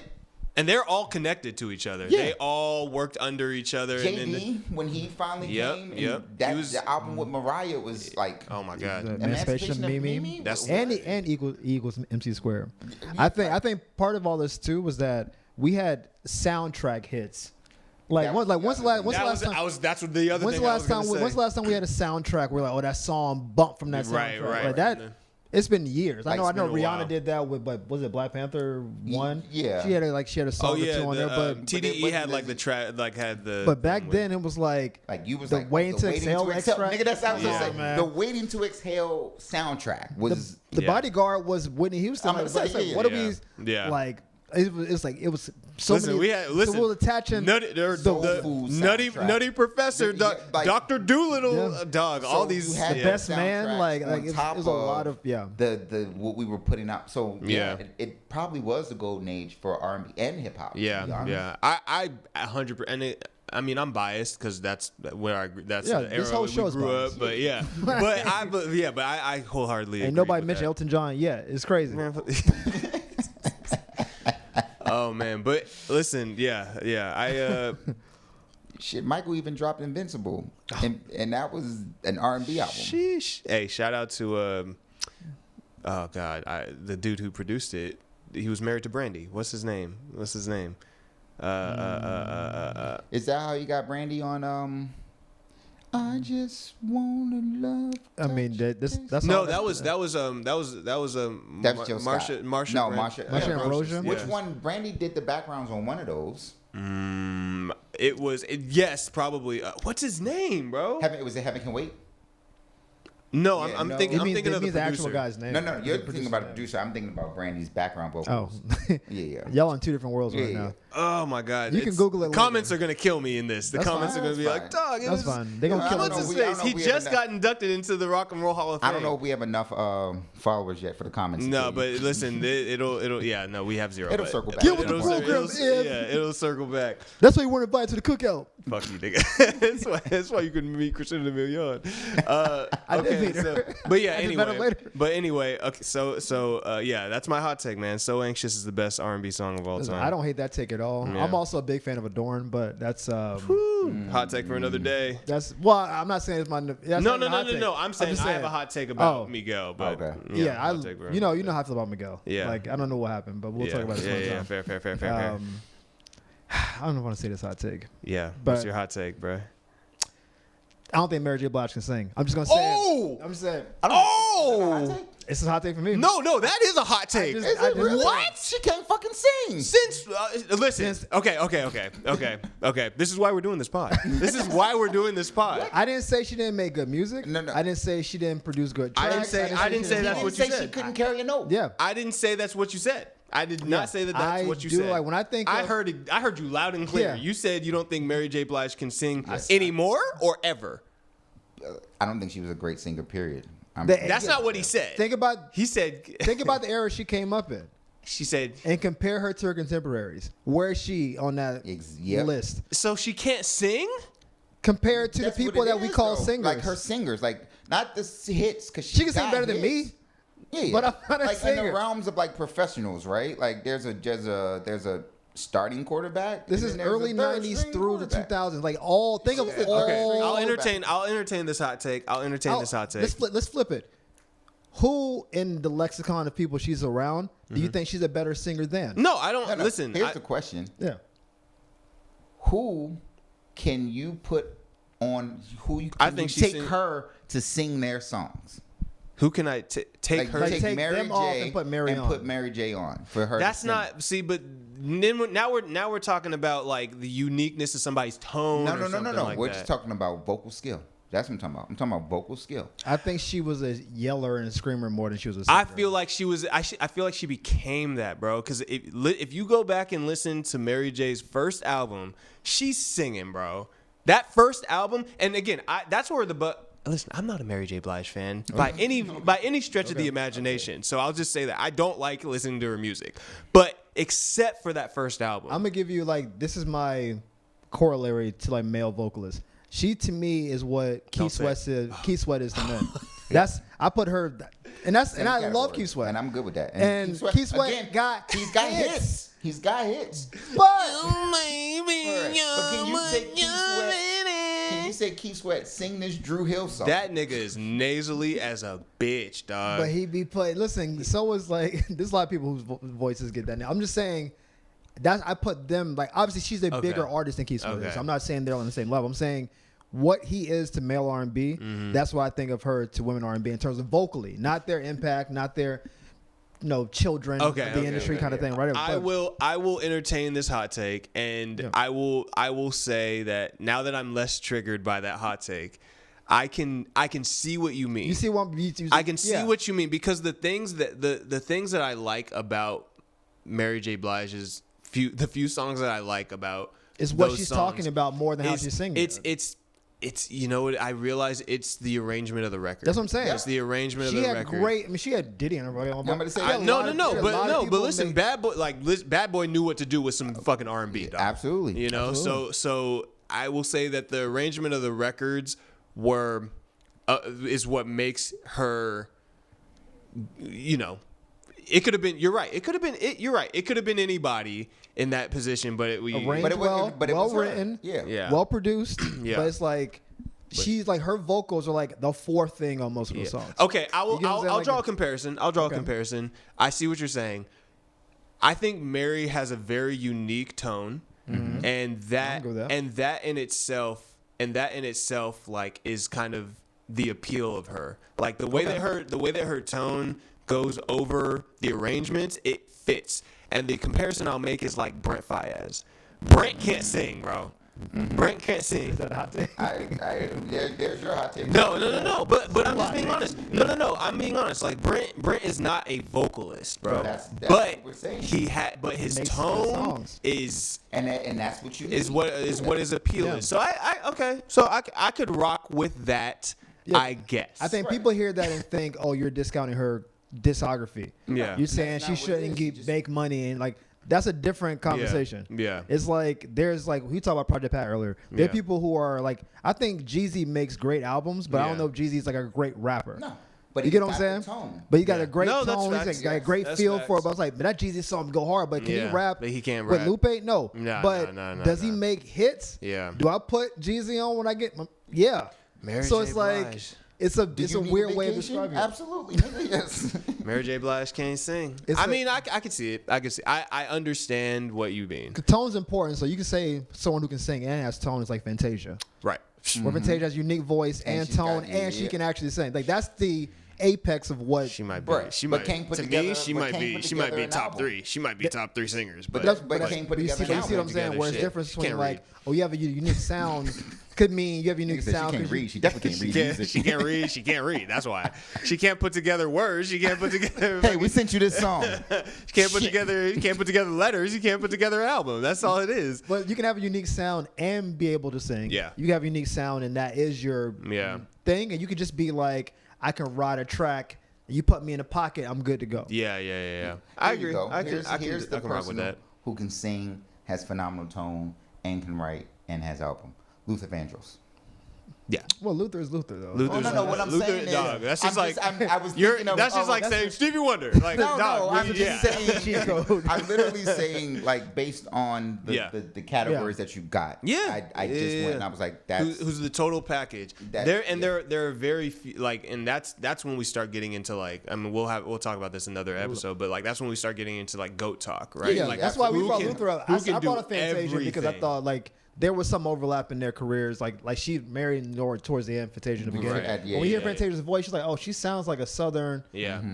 And they're all connected to each other. Yeah. They all worked under each other. JD when he finally came, and the album with Mariah was like, oh my God, Emancipation of Mimi. And equals MC Square. I think part of all this too was that we had soundtrack hits. When's the last time? That's what the other When's thing the I last was time? gonna say. When's the last time we had a soundtrack where that song bumped from that soundtrack? Right. Like that. It's been years. I know It's been a Rihanna while. did that with, was it Black Panther 1? Yeah. She had a song or two on there, but TDE had like the track, had the. But back then it was like you was the like Waiting to Exhale extract. Nigga, that sounds Yeah, like man. the Waiting to Exhale soundtrack was the Bodyguard was Whitney Houston. I'm gonna say, Like, yeah, what are yeah. we Yeah. like? It was so Listen, many. listen, so we'll attach in Nutty soundtrack. Professor, like- Dr. Doolittle, Yeah. dog, So all you these. had the Yeah. best man. soundtracks Like on it top was a lot of of the what we were putting out. So Yeah. it probably was the golden age for R&B and hip hop. Yeah. I 100%. I mean, I'm biased because that's where that's Yeah, the this era whole we show's grew biased. up. But yeah, but I wholeheartedly. and agree nobody with mentioned that. Elton John yet. It's crazy. Oh man, but listen, I Shit, Michael even dropped Invincible, and that was an R&B album. sheesh. Hey, shout out to oh god, the dude who produced it. He was married to Brandy. What's his name? Is that how you got Brandy on? I just wanna love. I mean, that's No, all that was Joe Marsha. Scott. Marsha. No, Brand- Marsha Ambrosia? Which one? Brandy did the backgrounds on one of those. It was yes, probably. What's his name, bro? Was it Heaven Can Wait? No, Yeah, I'm no. thinking. It I'm means, thinking it of the means the producer. actual guy's name. No, you're The thinking about a name. producer. I'm thinking about Brandy's background vocals. Oh, Yeah. y'all in two different worlds right Yeah. now. Oh my god! You can Google it later. Comments are gonna kill me in this. The That's comments fine. are gonna be That's like, "Dog, it That's was, fine. They gonna I kill don't what's know. his I don't face? know He if we have just enough- got inducted into the Rock and Roll Hall of Fame." I don't know if we have enough followers yet for the comments. to No, tell but you. listen, it'll. Yeah, no, we have zero. It'll but circle back. Get with the it'll- program, it'll- Ed. Yeah, it'll circle back. That's why you weren't invited to the cookout. Fuck you, nigga. that's why you couldn't meet Christina Milian. I did meet her. But yeah, I just met her anyway. later. But anyway, okay. So yeah, that's my hot take, man. So Anxious is the best R&B song of all Listen, time. I don't hate that take at all. Yeah. I'm also a big fan of Adorn, but that's Hot take for another day. I'm not saying it's my. That's No. not a hot take. I'm saying just I have a hot take about Miguel, but hot take for you know another how I feel about Miguel. Yeah. Like I don't know what happened, but we'll day. talk about it some Yeah, other time. fair. I don't know if I want to say this hot take. Yeah, but- what's your hot take, bro? I don't think Mary J. Blige can sing. I'm just gonna say. Oh! It. I'm just saying. Oh! It's a hot take for me. No, that is a hot take. just- Is I it just- really? What? She can't fucking sing. Since listen, Since- okay. This is why we're doing this pod. This is why we're doing this pod. I didn't say she didn't make good music. No. I didn't say she didn't produce good I tracks. didn't say she that's He what didn't you say said. she couldn't carry a note. Yeah. I didn't say that's what you said. I did not say that that's what you do, said. like, when I think I of- heard you loud and clear. Yeah. You said you don't think Mary J. Blige can sing anymore or ever. I don't think she was a great singer. Period. That's not what he said. Think about He said. think about the era she came up in She said. and compare her to her contemporaries. Where is she on that Yep. list? So she can't sing. Compared to That's the what people it that we is, call though. singers. Like her singers, like not the hits, because She can sing better than me. Yeah, But I'm not a like in singer. the realms of like professionals, right? Like there's a starting quarterback. This and is then there's a early third 90s string through the quarterback. 2000s. Like all think of all. Okay, I'll entertain this hot take. Let's flip it. Who in the lexicon of people she's around do you think she's a better singer than? No, I don't. No. Listen, Here's the question: Yeah. Who can you put on? Who you? I Can think you she take sing- her to sing their songs? who can I take Like, her? Like, take take Mary them J. off and put Mary on. Put Mary J. on for her. That's to sing. not. See, but now we're talking about like the uniqueness of somebody's tone. No. or something Like We're that. just talking about vocal skill. That's what I'm talking about. I'm talking about vocal skill. I think she was a yeller and a screamer more than she was a singer. I feel like she was. I feel like she became that, bro. Because if you go back and listen to Mary J's first album, she's singing, bro. That first album, and again, that's where listen, I'm not a Mary J. Blige fan by any stretch of the imagination. So I'll just say that I don't like listening to her music, but except for that first album, I'm gonna give you like this is my corollary to like male vocalists. She to me is what Keith Sweat is. Keith Sweat is to men. I put her, and I love Keith Sweat, and I'm good with that. And Keith Sweat again, got hits. He's got hits. But can you say Keith Sweat? Can you say Keith Sweat sing this Drew Hill song? that nigga is nasally as a bitch, dog. But he be playing. Listen, so is like there's a lot of people whose voices get that. Now I'm just saying. I put them like obviously she's a bigger artist than Keith Sweat is. I'm not saying they're on the same level. I'm saying what he is to male R&B. That's what I think of her to women R&B in terms of vocally, not their impact, not their children, the industry kind of thing. Right? I will entertain this hot take, and I will say that now that I'm less triggered by that hot take, I can see what you mean. You see what I can see what you mean because the things that I like about Mary J. Blige's the few songs that I like about is what she's talking about more than how she's singing. It's you know what I realize it's the arrangement of the record. That's what I'm saying. It's the arrangement of the record. She had Diddy in her record. Listen, Bad Boy knew what to do with some fucking R&B. Dog. Absolutely. You know, so I will say that the arrangement of the records is what makes her, it could have been. You're right. It could have been. You're right. It could have been anybody in that position, but it was well written, well produced. Yeah. But it's like she's like her vocals are like the fourth thing on most of the songs. Okay, I'll draw a comparison. A comparison. I see what you're saying. I think Mary has a very unique tone, and that in itself like is kind of the appeal of her. Like the way that her tone goes over the arrangements, it fits. And the comparison I'll make is like Brent Faiyaz. Brent can't sing, bro. Brent can't sing. Is that a hot take? There's your hot take. No. But I'm just being honest. No. I'm being honest. Like Brent is not a vocalist, bro. That's but what we're saying. His tone is and that's what you is what is appealing. So I could rock with that. Yeah. I guess. I think people hear that and think, oh, you're discounting her discography. Yeah. You're saying she shouldn't make money and like that's a different conversation. Yeah. It's like there's like we talked about Project Pat earlier. There are people who are like I think Jeezy makes great albums, but I don't know if Jeezy's like a great rapper. No. But you get what I'm saying? Tone. But he got a great tone. He's got a great feel for it. But I was like, but that Jeezy song go hard. But can he rap? But he can't rap. With Lupe? No. No, does he make hits? Yeah. Do I put Jeezy on when I get my Mary so J. it's like Blige. it's a weird way of describing it. Absolutely. Yes. Mary J. Blige can't sing. I can see it. I understand what you mean. Tone's important, so you can say someone who can sing and has tone is like Fantasia. Right. Where Fantasia has unique voice and tone, and she can actually sing. Like that's the apex of what she might be. Right. She might be top 3. She might be top 3 singers. But can't put you see what I'm saying? Where it's difference between like, you have a unique sound. Could mean you have a unique sound. She can't read. She definitely can't read music. She can't read. She can't read. That's why she can't put together words. She can't put together. Hey, we sent you this song. She can't put together. You can't put together letters. You can't put together an album. That's all it is. But you can have a unique sound and be able to sing. Yeah. You can have a unique sound, and that is your thing. And you could just be like, I can ride a track. You put me in a pocket, I'm good to go. Yeah. I agree. Here's the can rock with that. who can sing, has phenomenal tone, and can write, and has album. Luther Vandross. Yeah. Well, Luther is Luther though. No. What I'm saying is, dog. That's just that's just like saying Stevie Wonder. Like, no. I'm just saying. I'm literally saying like based on the categories that you got. Yeah. I just went and I was like, that's who's the total package. There are very few, like, and that's when we start getting into like, I mean, we'll talk about this in another episode, but like that's when we start getting into like GOAT talk, right? Yeah. Like, that's why we brought Luther up. I brought up Fantasia Fantasia because I thought like. There was some overlap in their careers. Like she married Nora towards the end, Fantasia in the beginning. Right. When we hear Fantasia's voice, she's like, oh, she sounds like a southern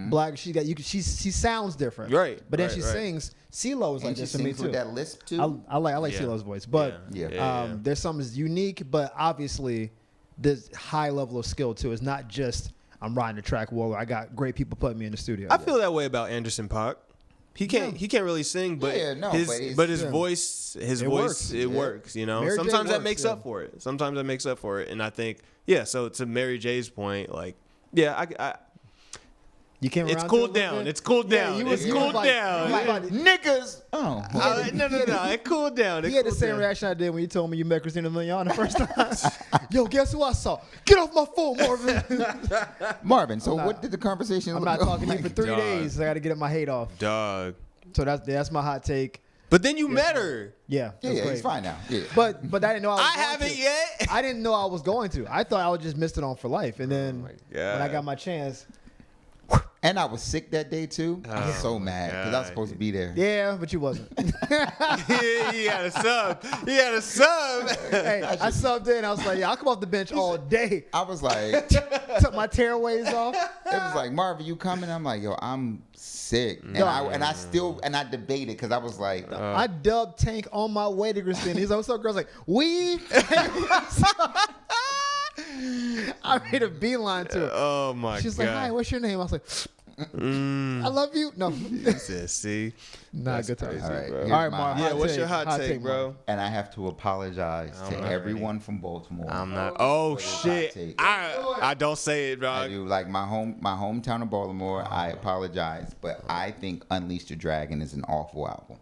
black. She sounds different. Right. But then she sings. CeeLo is like this to me too. With that lisp too. I like CeeLo's voice. But there's some is unique, but obviously this high level of skill too. It's not just I'm riding the track well. I got great people putting me in the studio. I feel that way about Anderson .Paak. He can't really sing, but his voice works. You know, Mary J sometimes that works, makes yeah. up for it. Sometimes that makes up for it, and I think so to Mary J's point, like you came around. It's cooled down. It's cooled down. It's cooled down. Niggas. Oh. No. It cooled down. He had the same reaction I did when you told me you met Christina Milian the first time. Yo, guess who I saw? Get off my phone, Marvin. Marvin, so what did the conversation I'm not talking to you for 3 Dog. days. I got to get my hate off. Dog. So that's my hot take. But then you met her. Yeah. Yeah, he's fine now. Yeah. But I didn't know I was I going haven't to. yet. I didn't know I was going to. I thought I would just missed it on for life. And then when I got my chance. And I was sick that day too. I was so mad because I was supposed to be there. Yeah, but you wasn't. He had a sub. Hey, I subbed in. I was like, yeah, I'll come off the bench all day. I was like, Took my tearaways off. it was like, Marvin, you coming? I'm like, yo, I'm sick. And I debated because I was like, I dubbed Tank on my way to Christina. He's like, what's up, girls? Like, we. I made a beeline to her. Oh my god. She's like, hi, what's your name? I was like, I love you. No. See, Nah, good time. crazy, all right, bro. here's All right, my Marv. Yeah, what's your hot take, bro? Marv. and I have to apologize to not everyone from Baltimore. I'm not. Oh hot shit! take. I don't say it, I dog. do like my hometown of Baltimore. I apologize, but I think Unleash the Dragon is an awful album.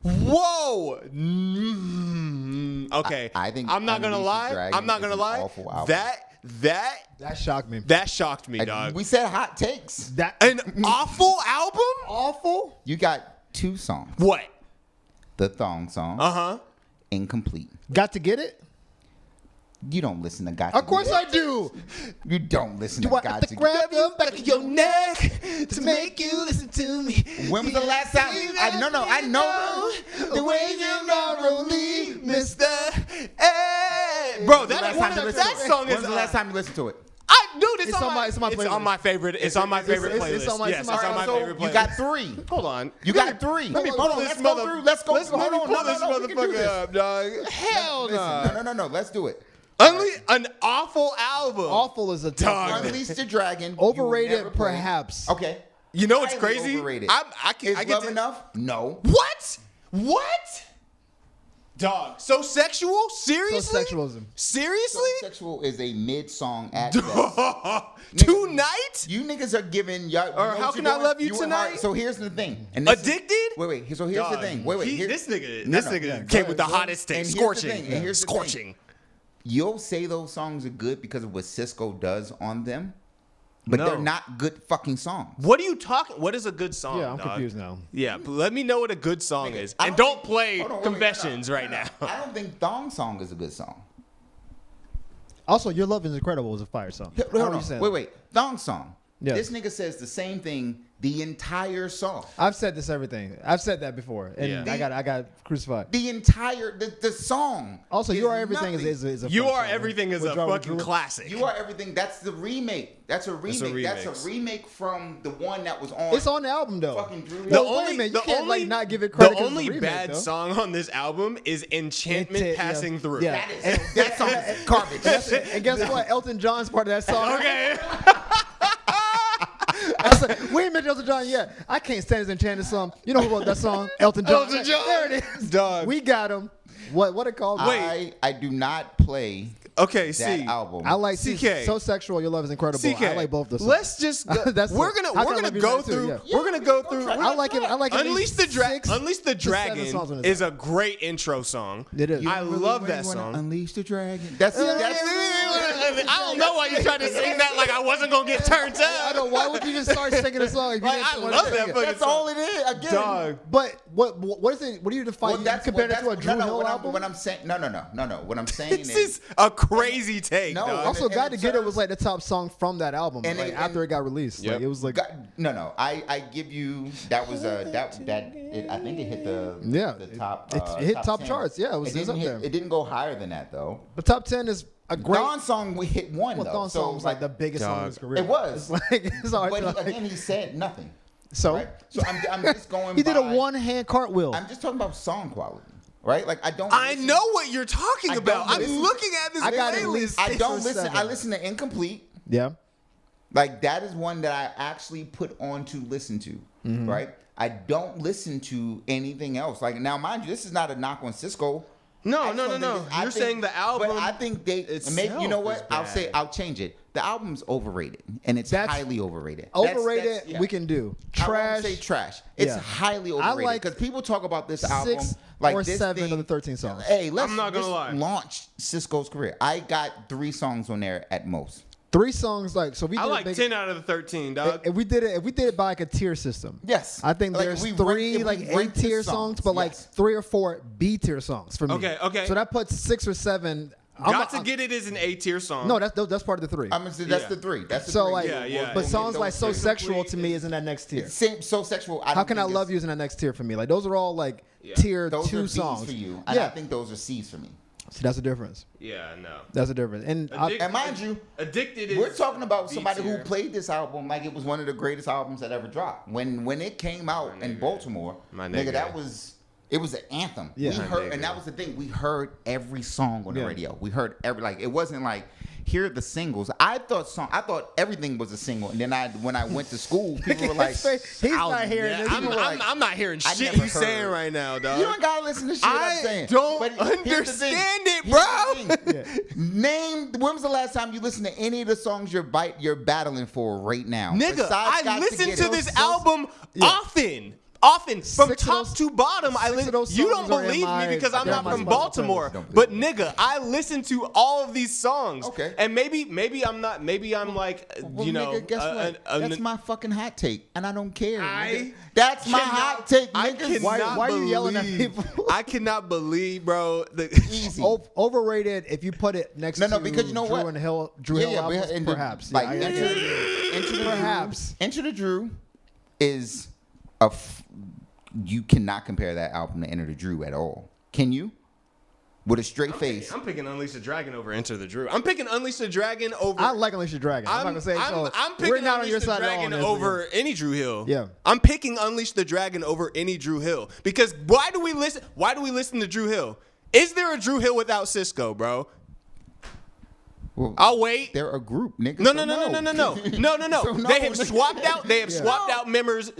Whoa! Okay. I think I'm not gonna Unleash the lie. Dragon I'm not gonna is an lie. awful album. That shocked me. That shocked me, dog. We said hot takes. An awful album? Awful? You got 2 songs. What? The thong song, Incomplete. Got to get it? You don't listen to Got Of course to I do. You don't listen Do to I Got have to to grab the back of your neck to make you listen to me. When was the last time? I know. The way you normally, Mr. Bro, that song is. When's the last time you listened to it? It's on my playlist. It's on my favorite playlist. It's on my Yes, it's on my favorite playlist. You got 3. Hold on. You got 3. Let me Hold pull on. this Let's go through. Let's go. Let's Hold on. pull this We can do motherfucker this. up, dog. Hell Listen, no. Let's do it. An awful album. Awful is a Dog. tough one. Unleash the Dragon. You will never Overrated, play. perhaps. Okay. You know what's Highly crazy? overrated. I Is get Love to, Enough? No. What? Dog. So sexual? Seriously? So sexualism. Seriously? Sexual is a mid song at best. Tonight? You niggas are giving y'all. Or How Can I Love You Tonight? So here's the thing. And this is- Addicted? Wait. So here's the thing. Wait. This nigga No, came with the hottest And take. here's the Scorching. thing, and here's the thing. Scorching. You'll say those songs are good because of what Cisco does on them, but No. they're not good fucking songs. What are you talking? What is a good song? Yeah, I'm dog? confused now. Yeah, but let me know what a good song is, I and don't don't play Hold on, wait, Confessions no, right no. now. I don't think Thong Song is a good song. Also, Your Love is Incredible was a fire song. How Hold are you on. saying? Wait. Thong Song. Yeah. This nigga says the same thing the entire song. I've said this everything. I've said that before, and Yeah. I got crucified. The entire the song. Also, is You Are Everything nothing. is a You fun Are song. Everything is With a Robert fucking Druid. classic. You Are Everything. That's the remake. That's a remake. That's remix. a remake from the one that was on. It's on the album though. Fucking Drew. The wait a minute, you can't like not give it credit. 'cause The it's a only remake, bad though. song on this album is Enchantment Yeah. Passing Through. Yeah. That song is garbage. And guess what? Elton John's part of that song. Okay. I was like, we ain't mentioned Elton John yet. I can't stand his Enchanted song. You know who wrote that song? Elton John. Elton John. There it is. Dog. We got him. What it called? I do not play Okay, that see. album. I like CK. So Sexual, Your Love is Incredible. CK. I like both the songs. Let's just go, That's we're the- gonna How we're Can I gonna Love You go Tonight, too, through yeah. we're gonna go through I like it. Unleash the Dragon Dragon is a great intro song. It is. I love that song. Unleash the Dragon. That's I don't know why you tried to sing that like I wasn't gonna get turned I up. know. Why would you just start singing a song if you Like, didn't I want love to that sing it? fucking That's song. all it is. Again. Dog. But what is it? What do you define? Compared it to a Drew Hill album? What I'm saying, no. What I'm saying This is is a crazy take, No, dog. Also, and Got in to Get It terms- was like the top song from that album. And like it- after and- it got released, Yep. like it was like no. I give you that was I think it hit the top. It hit top 10. charts. Yeah, it was didn't up there. It didn't go higher than that though. the top 10 is a great. Dawn song we hit one Well, though. Dawn so song was like the biggest song of his career. It was. It's like it's hard But to like, again, he said nothing. so Right? So I'm just going. he did a by- one-hand cartwheel. I'm just talking about song quality. right? Like I know what you're talking about. I'm looking at this playlist. I don't listen. I listen to Incomplete. Yeah. Like that is one that I actually put on to listen to, right? I don't listen to anything else. Like now, mind you, this is not a knock on Cisco. No. You're saying the album. But I think maybe you know what? I'll change it. The album's overrated, and that's highly overrated. Overrated, we can do. Trash. I won't say trash. It's highly overrated because people talk about this album 6 like or this 7 thing, of the 13 songs. Hey, I'm not gonna lie. Launch Cisco's career. I got 3 songs on there at most. 3 songs, like so. We did I like 10 out of the 13, dog. If we did it by like a tier system. Yes, I think like there's we 3 rank- like we 8 rank the tier songs, but like 3 or 4 B tier songs for me. Okay. So that puts 6 or 7. Got to Get It is an A tier song. No, that's part of the 3. I'm gonna say that's the 3. That's the so 3. like, but songs like So Sexual to me is in that next tier. Same, So Sexual. How Can I Love You is in that next tier for me? Like those are all like tier those 2 are songs B's for you. And I think those are C's for me. See, that's the difference. Yeah, no. That's the difference. And mind you, Addicted is we're talking about somebody who B-tier. played this album like it was one of the greatest albums that ever dropped. When it came out in Baltimore, nigga, it was an anthem. Yeah. We heard, and that was the thing. We heard every song on the radio. We heard it wasn't like here are the singles. I thought everything was a single, and then when I went to school, people were like, he's not hearing this. I'm not hearing shit you saying right now, dog. You don't gotta listen to shit I'm saying. I don't understand it, bro. Name when was the last time you listened to any of the songs you're battling for right now? Nigga, I listen to this album often. From top to bottom, I listen. You don't believe me because I'm not from Baltimore, but nigga, I listen to all of these songs. Okay. And maybe I'm not. Maybe I'm like, well, you know, nigga, guess what? That's my fucking hot take, and I don't care. That's my hot take, nigga. Why are you yelling at people? I cannot believe, bro. Easy. Overrated. If you put it next to because you know Drew what? and Hill, albums, perhaps. Like Perhaps. Enter the Drew is you cannot compare that album to Enter the Drew at all. Can you? With a straight face. I'm picking Unleash the Dragon over Enter the Drew. I'm picking Unleash the Dragon over. I like Unleash the Dragon. I'm not gonna say so. I'm picking we're not Unleash on your the side Dragon at all over any Drew Hill. Yeah. I'm picking Unleash the Dragon over any Drew Hill because why do we listen to Drew Hill? Is there a Drew Hill without Cisco, bro? Well, I'll wait. They're a group, nigga. No. So They have swapped out. They have swapped out members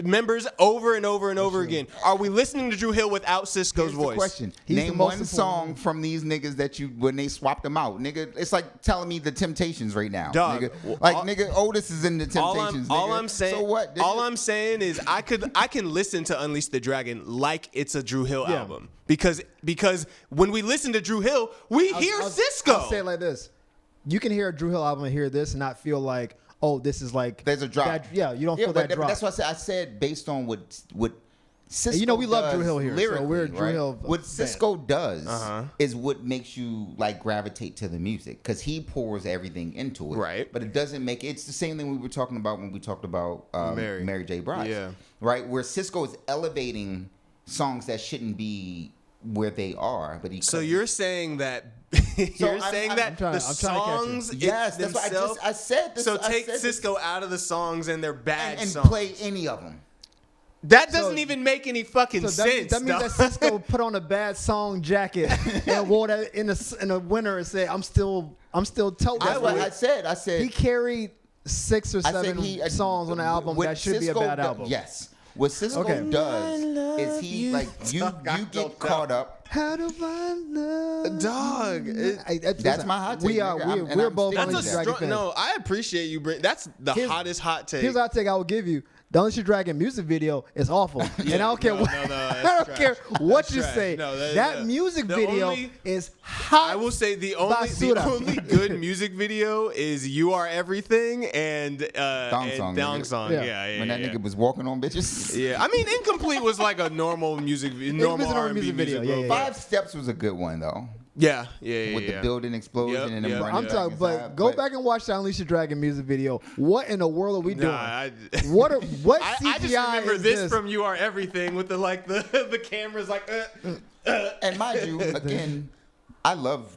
over and over and over again. Are we listening to Drew Hill without Cisco's Here's voice? The question. He's Name one song from these niggas that when they swapped them out, nigga. It's like telling me the Temptations right now, Dog, nigga. Like nigga, Otis is in the Temptations. All I'm saying. So what? All I'm saying is I can listen to Unleash the Dragon like it's a Drew Hill album because when we listen to Drew Hill, we hear Cisco. I'll say it like this. You can hear a Drew Hill album and hear this and not feel like, oh, this is like there's a drop. You don't feel that drop. That's what I said based on what Cisco and you know we love Drew Hill here, so we're Drew Hill. What Cisco does is what makes you like gravitate to the music because he pours everything into it. Right. But it doesn't make it's the same thing we were talking about when we talked about Mary J. Blige. Yeah. Right. Where Cisco is elevating songs that shouldn't be where they are, but So you're saying that the songs yes, that's themselves. I said this. So take Cisco out of the songs and they're bad and songs. play any of them. That doesn't even make any fucking sense. That means that Cisco put on a bad song jacket and wore that in the winter and said, "I'm still told." I said he carried 6 or 7 songs on the album that should be a bad album. Yes. What Cisco does is he like you get caught up. How do I love dog? That's my hot take. We're both that's Unleash the Dragon fans. No, I appreciate you bring. That's the hottest hot take. Here's the hot take I will give you. The Unleash the Dragon music video is awful, and I don't care what you say. That music video is hot. I will say the only good music video is "You Are Everything" and "Dong Song." Yeah. When that nigga was walking on bitches. Yeah, I mean, "Incomplete" was like a normal R&B music video. 5 Steps was a good one though. Yeah. With the building explosion and them running. I'm talking, but go back and watch the Unleash the Dragon music video. What in the world are we doing? What CGI I just remember is this from "You Are Everything" with the cameras like. And mind you, again, I love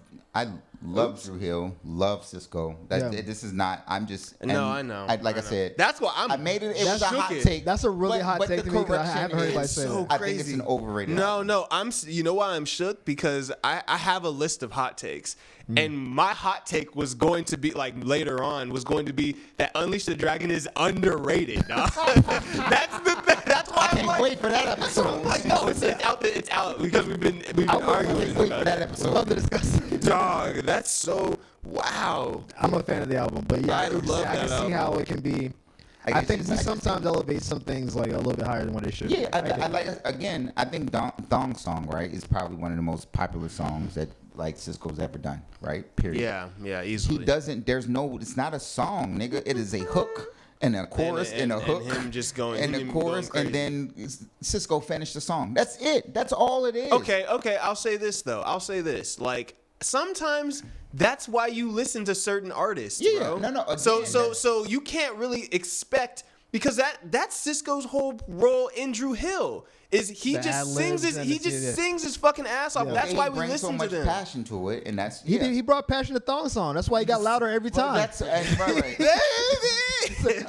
Love Drew Hill. Love Cisco. This is not. I'm just. No, I know. I said. That's why I made it. It was a hot take. That's a really hot take to me because I haven't heard anybody say that. I think it's an overrated. No. You know why I'm shook? Because I have a list of hot takes. And my hot take was going to be like later on was going to be that Unleash the Dragon is underrated. Dog. That's the thing. That's why I'm like, wait for that episode. Like, no, it's out. It's out because we've been arguing. Wait for that episode. Love to discuss it. Dog, that's so wow. I'm a fan of the album, but yeah, I love I can that see how it can be. I think we sometimes elevate some things like a little bit higher than what they should. Yeah, I like. Again, I think Thong Song, right, is probably one of the most popular songs that like Cisco's ever done, right? Period. Yeah, easily. He doesn't. There's no. It's not a song, nigga. It is a hook and a chorus and a hook. And him just going. And the chorus, and then Cisco finished the song. That's it. That's all it is. Okay. I'll say this though. Like sometimes that's why you listen to certain artists. Yeah. Bro. No. Again, So you can't really expect because that's Cisco's whole role in Drew Hill. Is he just sings his fucking ass off. Yeah. That's why we listen so much to them. passion to it, and that's he brought passion to Thong Song. That's why he got louder every time. That's right.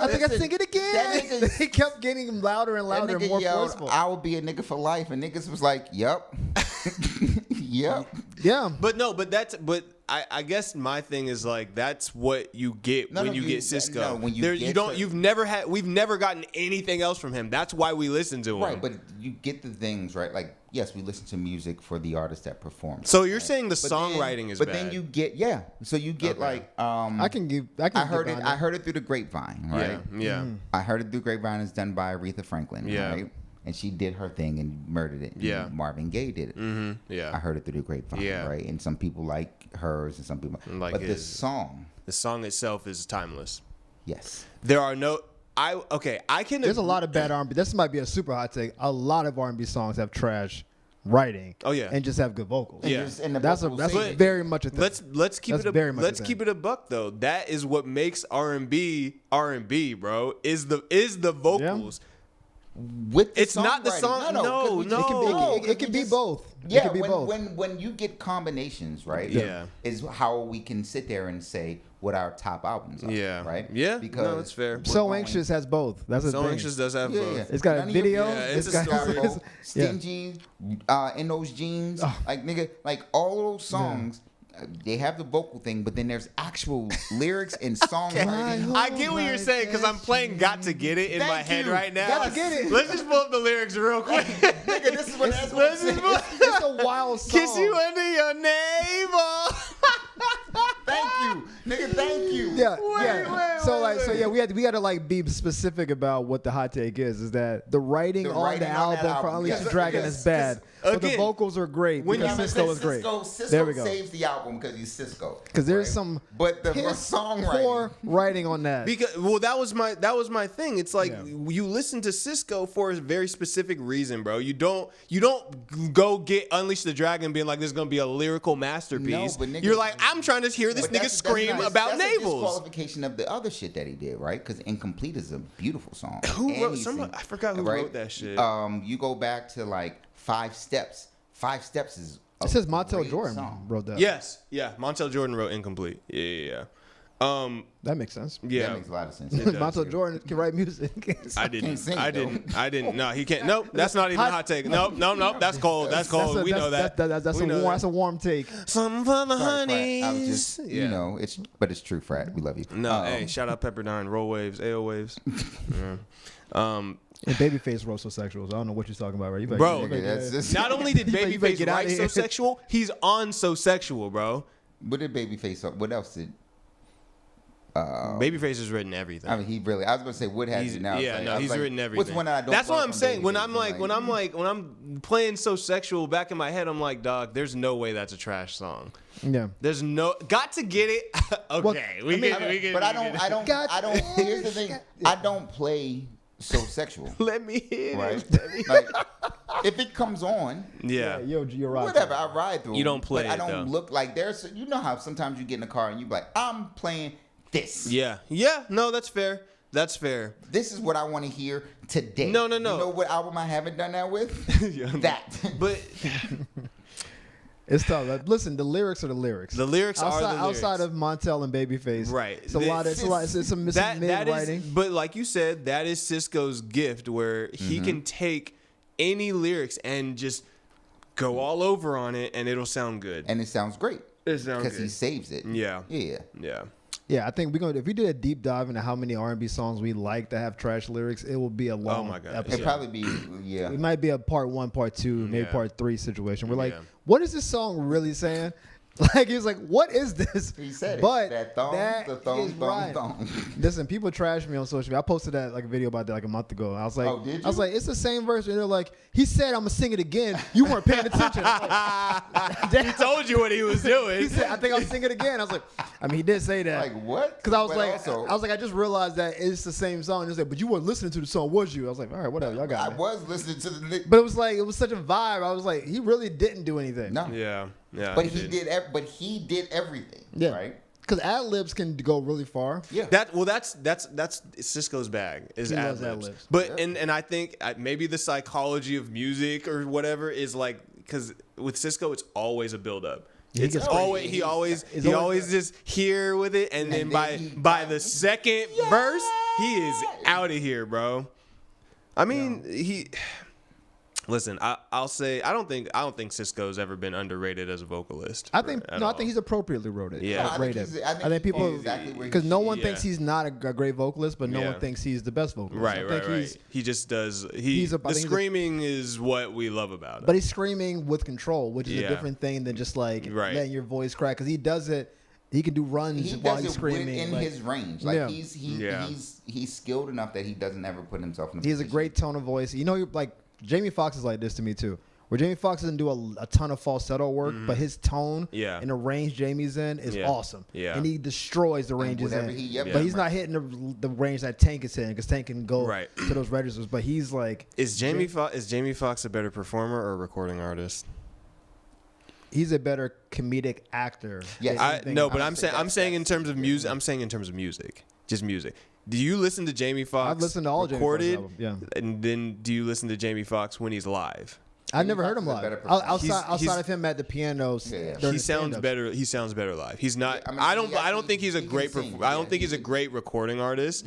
I think I sing it again. He kept getting louder and louder and more forceful. I will be a nigga for life, and niggas was like, "Yep, yep." Yeah, but I guess my thing is like that's what you get when you get Cisco. We've never gotten anything else from him. That's why we listen to him. Right, but you get the things right. Like yes, we listen to music for the artists that perform. So you're saying the songwriting is bad. But then you get so you get like I heard it through the grapevine, right? Yeah. I heard it through the grapevine. It's done by Aretha Franklin, right? And she did her thing and murdered it. And Marvin Gaye did it. Mm-hmm. Yeah. I heard it through the grapevine, right? And some people like hers and some people like but the song itself is timeless. Yes. There are no I can There's a lot of bad R&B. This might be a super hot take. A lot of R&B songs have trash writing. Oh yeah. And just have good vocals. Yeah. That's very much a thing. Let's keep it a buck though. That is what makes R&B, bro. Is the vocals. Yeah. With the it's not the song. No. It can be both. Yeah, it can be both. When you get combinations, right? Yeah, is how we can sit there and say what our top albums are. Yeah, right. Yeah, because it's fair. So Anxious has both. That's the thing. So Anxious does have both. Yeah. It's got a video. It's a story. Stingy, in those jeans, like nigga, like all those songs. They have the vocal thing, but then there's actual lyrics and songwriting. I get what you're saying because I'm playing "Got to Get It" in my head right now. Got to get it. Let's just pull up the lyrics real quick. Nigga, this is what it's a wild song. Kiss you under your navel. Thank you, nigga. Thank you. Wait, we had to like be specific about what the hot take is. Is that the writing on the album for Unleash the Dragon is bad, but the vocals are great because Cisco is great. There we go. Saves the album because he's Cisco. Because there's some, but the songwriting, poor writing on that. Because that was my thing. It's like you listen to Cisco for a very specific reason, bro. You don't go get Unleash the Dragon being like this is gonna be a lyrical masterpiece. No, but nigga, you're like I'm trying to hear this nigga scream about navels. That's a disqualification of the other shit that he did, right? Because Incomplete is a beautiful song. Who wrote? I forgot who wrote that shit. You go back to like 5 Steps. 5 Steps is. It says Montel Jordan wrote that. Yes, yeah. Montel Jordan wrote Incomplete. Yeah. That makes sense. Yeah, that makes a lot of sense. Montel Jordan can write music. I didn't. No, he can't. Nope, that's not even a hot take. Nope. That's cold. That's cold. We know that. That's a warm take. Some for the honeys. I was just, it's true, Frat. We love you. No, hey, shout out Pepperdine, Roll Waves, AO Waves. And Babyface wrote So Sexual. So I don't know what you're talking about, right? Not only did Babyface write So Sexual, he's on So Sexual, bro. What did Babyface? What else did? Babyface has written everything. I mean, he really. I was gonna say, what has he now? Yeah, he's written everything. What's one I don't? That's what I'm saying. When I'm playing So Sexual back in my head, I'm like, dog, there's no way that's a trash song. Yeah. There's no. Got to Get It. Okay, we can. But I don't. Here's the thing. I don't play So Sexual. Let me hear right? it. Like, if it comes on, you're right. Whatever, I ride through. You don't play but it, I don't though. look like there's. You know how sometimes you get in the car and you be like, I'm playing this. Yeah. No, that's fair. This is what I want to hear today. No. You know what album I haven't done that with? That. But It's tough. Like, listen, the lyrics are the lyrics. The lyrics are the lyrics. Outside of Montel and Babyface. Right. It's a lot. It's some mid-writing. But like you said, that is Sisqo's gift where he can take any lyrics and just go all over on it and it'll sound good. And it sounds great. It sounds because good. he saves it. Yeah. Yeah. Yeah, I think if we did a deep dive into how many R&B songs we like that have trash lyrics, it will be a long episode. It'd probably be, It might be a part 1, part 2, maybe part 3 situation. We're like, Yeah. what is this song really saying? Like, he was like, what is this? He said but it. The thong. Listen, people trash me on social media. I posted that like a video about that like a month ago. I was like, oh, did you? I was like, it's the same verse. And they're like, he said, I'm gonna sing it again. You weren't paying attention. He told you what he was doing. He said, I think I'll sing it again. I was like, I mean, he did say that. Like what? Because I was But like, I just realized that it's the same song. And he said, but you weren't listening to the song, was you? I was like, all right, whatever, y'all got I it. was listening to the. But it was like, it was such a vibe. I was like, he really didn't do anything. No. Yeah. But he did everything. Yeah. Right. Because ad libs can go really far. Yeah. That's Sisqo's bag is He ad loves libs. ad-libs. But and I think maybe the psychology of music or whatever is like because with Sisqo it's always a build up. It's always he always just here with it and then by the second verse he is out of here, bro. I mean he. Listen, I'll say I don't think Sisqo's ever been underrated as a vocalist. I think he's appropriately rated. Yeah. I think people exactly because no one thinks he's not a great vocalist, but no Yeah. one thinks he's the best vocalist. Right. He just does. The screaming is what we love about him. But he's screaming with control, which is a Yeah. different thing than just like Right. letting your voice crack. Because he does it. He can do runs while he's screaming. in like, his range. Like Yeah. he's skilled enough that he doesn't ever put himself in. He has a great tone of voice. You know, like Jamie Foxx is like this to me too. Where Jamie Foxx doesn't do a ton of falsetto work, but his tone and the range Jamie's in is awesome. Yeah. And he destroys the ranges in. But he's not hitting the range that Tank is hitting because Tank can go to those registers. But he's like, is Jamie Foxx a better performer or a recording artist? he's a better comedic actor. Yes. I'm saying in terms of music. I'm saying in terms of music, just music. Do you listen to Jamie Foxx? I've listened to all recorded, Jamie Foxx albums, yeah. And then do you listen to Jamie Foxx when he's live? I've never heard him Foxx is a live. better Outside of him at the pianos, He sounds better. He sounds better live. He's not. I don't think he's a great. I don't think he's a great recording artist.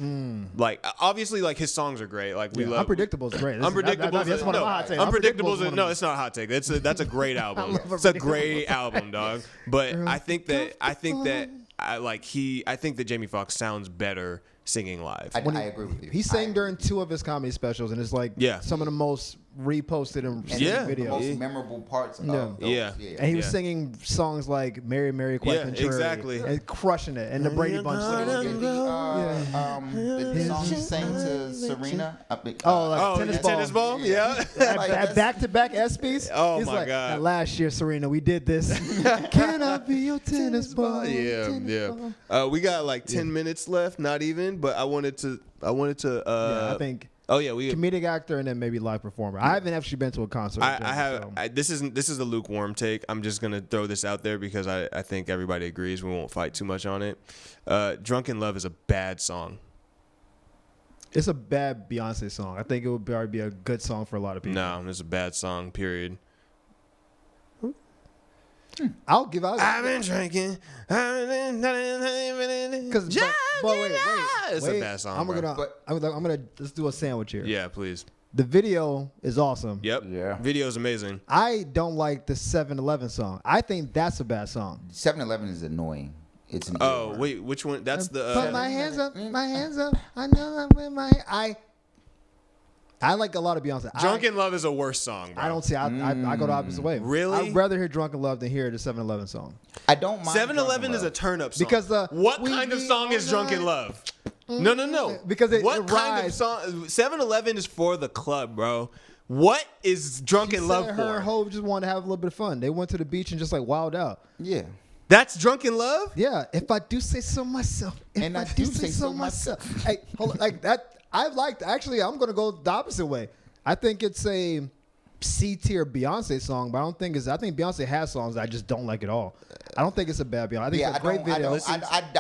Like obviously, like his songs are great. Like we love. Unpredictable is great. Unpredictable. That's one of my hot takes. Unpredictable. No, it's not a hot take. That's a great album. It's a great album, dog. But I think that Jamie Foxx sounds better singing live. I agree with you. He sang during 2 of his comedy specials, and it's like some of the most reposted and videos. The most memorable parts of those. Yeah. And he was singing songs like Mary, Mary, Quite Contrary. Exactly. And crushing it. And the Brady Bunch. The song he sang to Serena. Tennis ball? Yeah. At back-to-back ESPYs. Oh, he's my like, God. Last year, Serena, we did this. Can I be your tennis ball? Yeah. We got like 10 minutes left, not even, but I wanted to I think comedic actor and then maybe live performer. I haven't actually been to a concert. This is a lukewarm take. I'm just gonna throw this out there because I think everybody agrees. We won't fight too much on it. Drunken Love is a bad song. It's a bad Beyonce song. I think it would probably be a good song for a lot of people. No, it's a bad song, period. I've been drinking. Because wait. It's a bad song. I'm gonna let's do a sandwich here. Yeah, please. The video is awesome. Yep. Yeah. Video's amazing. I don't like the 7-Eleven song. I think that's a bad song. 7-Eleven is annoying. It's an wait, which one? That's the. Put my hands up. I know I'm with my. I like a lot of Beyonce. Drunken Love is a worse song, bro. I don't see. I go the opposite way. Really? I'd rather hear Drunken Love than hear the 7-Eleven song. I don't mind. 7-Eleven is a turn-up song. Because what kind of song is Drunken Love? No. Because what kind of song? 7-Eleven is for the club, bro. What is Drunken Love for? Her and Hov just wanted to have a little bit of fun. They went to the beach and just like wilded out. Yeah. That's Drunken Love? Yeah. If I do say so myself. If I do say so myself. Hey, hold on. Like that. Actually, I'm gonna go the opposite way. I think it's a C-tier Beyonce song, but I think Beyonce has songs that I just don't like at all. I don't think it's a bad Beyonce. I think it's a great video.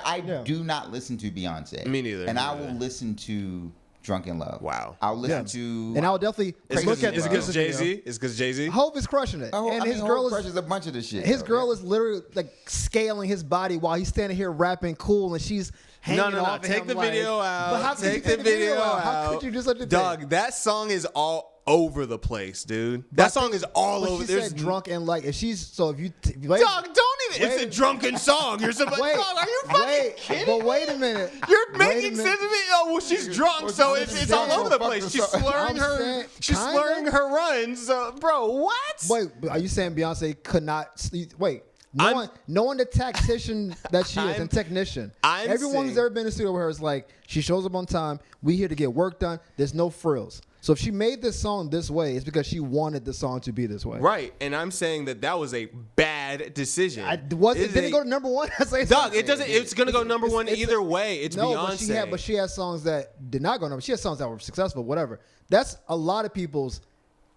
I do not listen to Beyonce. Me neither. And I will listen to Drunken Love. Wow. I'll listen to. And I'll definitely look at Is the it because Jay-Z? It's because Jay-Z? Hope is crushing it. Oh, and his Hope girl is crushes a bunch of the shit. His girl is literally like scaling his body while he's standing here rapping cool, and she's hanging No. off. Take the video out. But how could you Take the video out. How could you do such a thing? Dog, that song is all over the place, dude. That song is all over. She said drunk and like if she's so if you wait, Dog, don't even. It's a drunken song. You're supposed. wait, Dog, are you fucking kidding? But wait a minute. You're making sense of it. Oh well, she's drunk, so it's all over the place. She's slurring her runs. Bro, what? Wait, are you saying Beyonce could not sleep? Wait. Knowing the tactician that she is and technician. Everyone who's ever been in the studio with her is like, she shows up on time. We here to get work done. There's no frills. So if she made this song this way, it's because she wanted the song to be this way. Right, and I'm saying that was a bad decision. Did it go to number one? Dog, it doesn't. It's gonna go number one either way. It's Beyonce. But she has songs that did not go number. She has songs that were successful. Whatever. That's a lot of people's.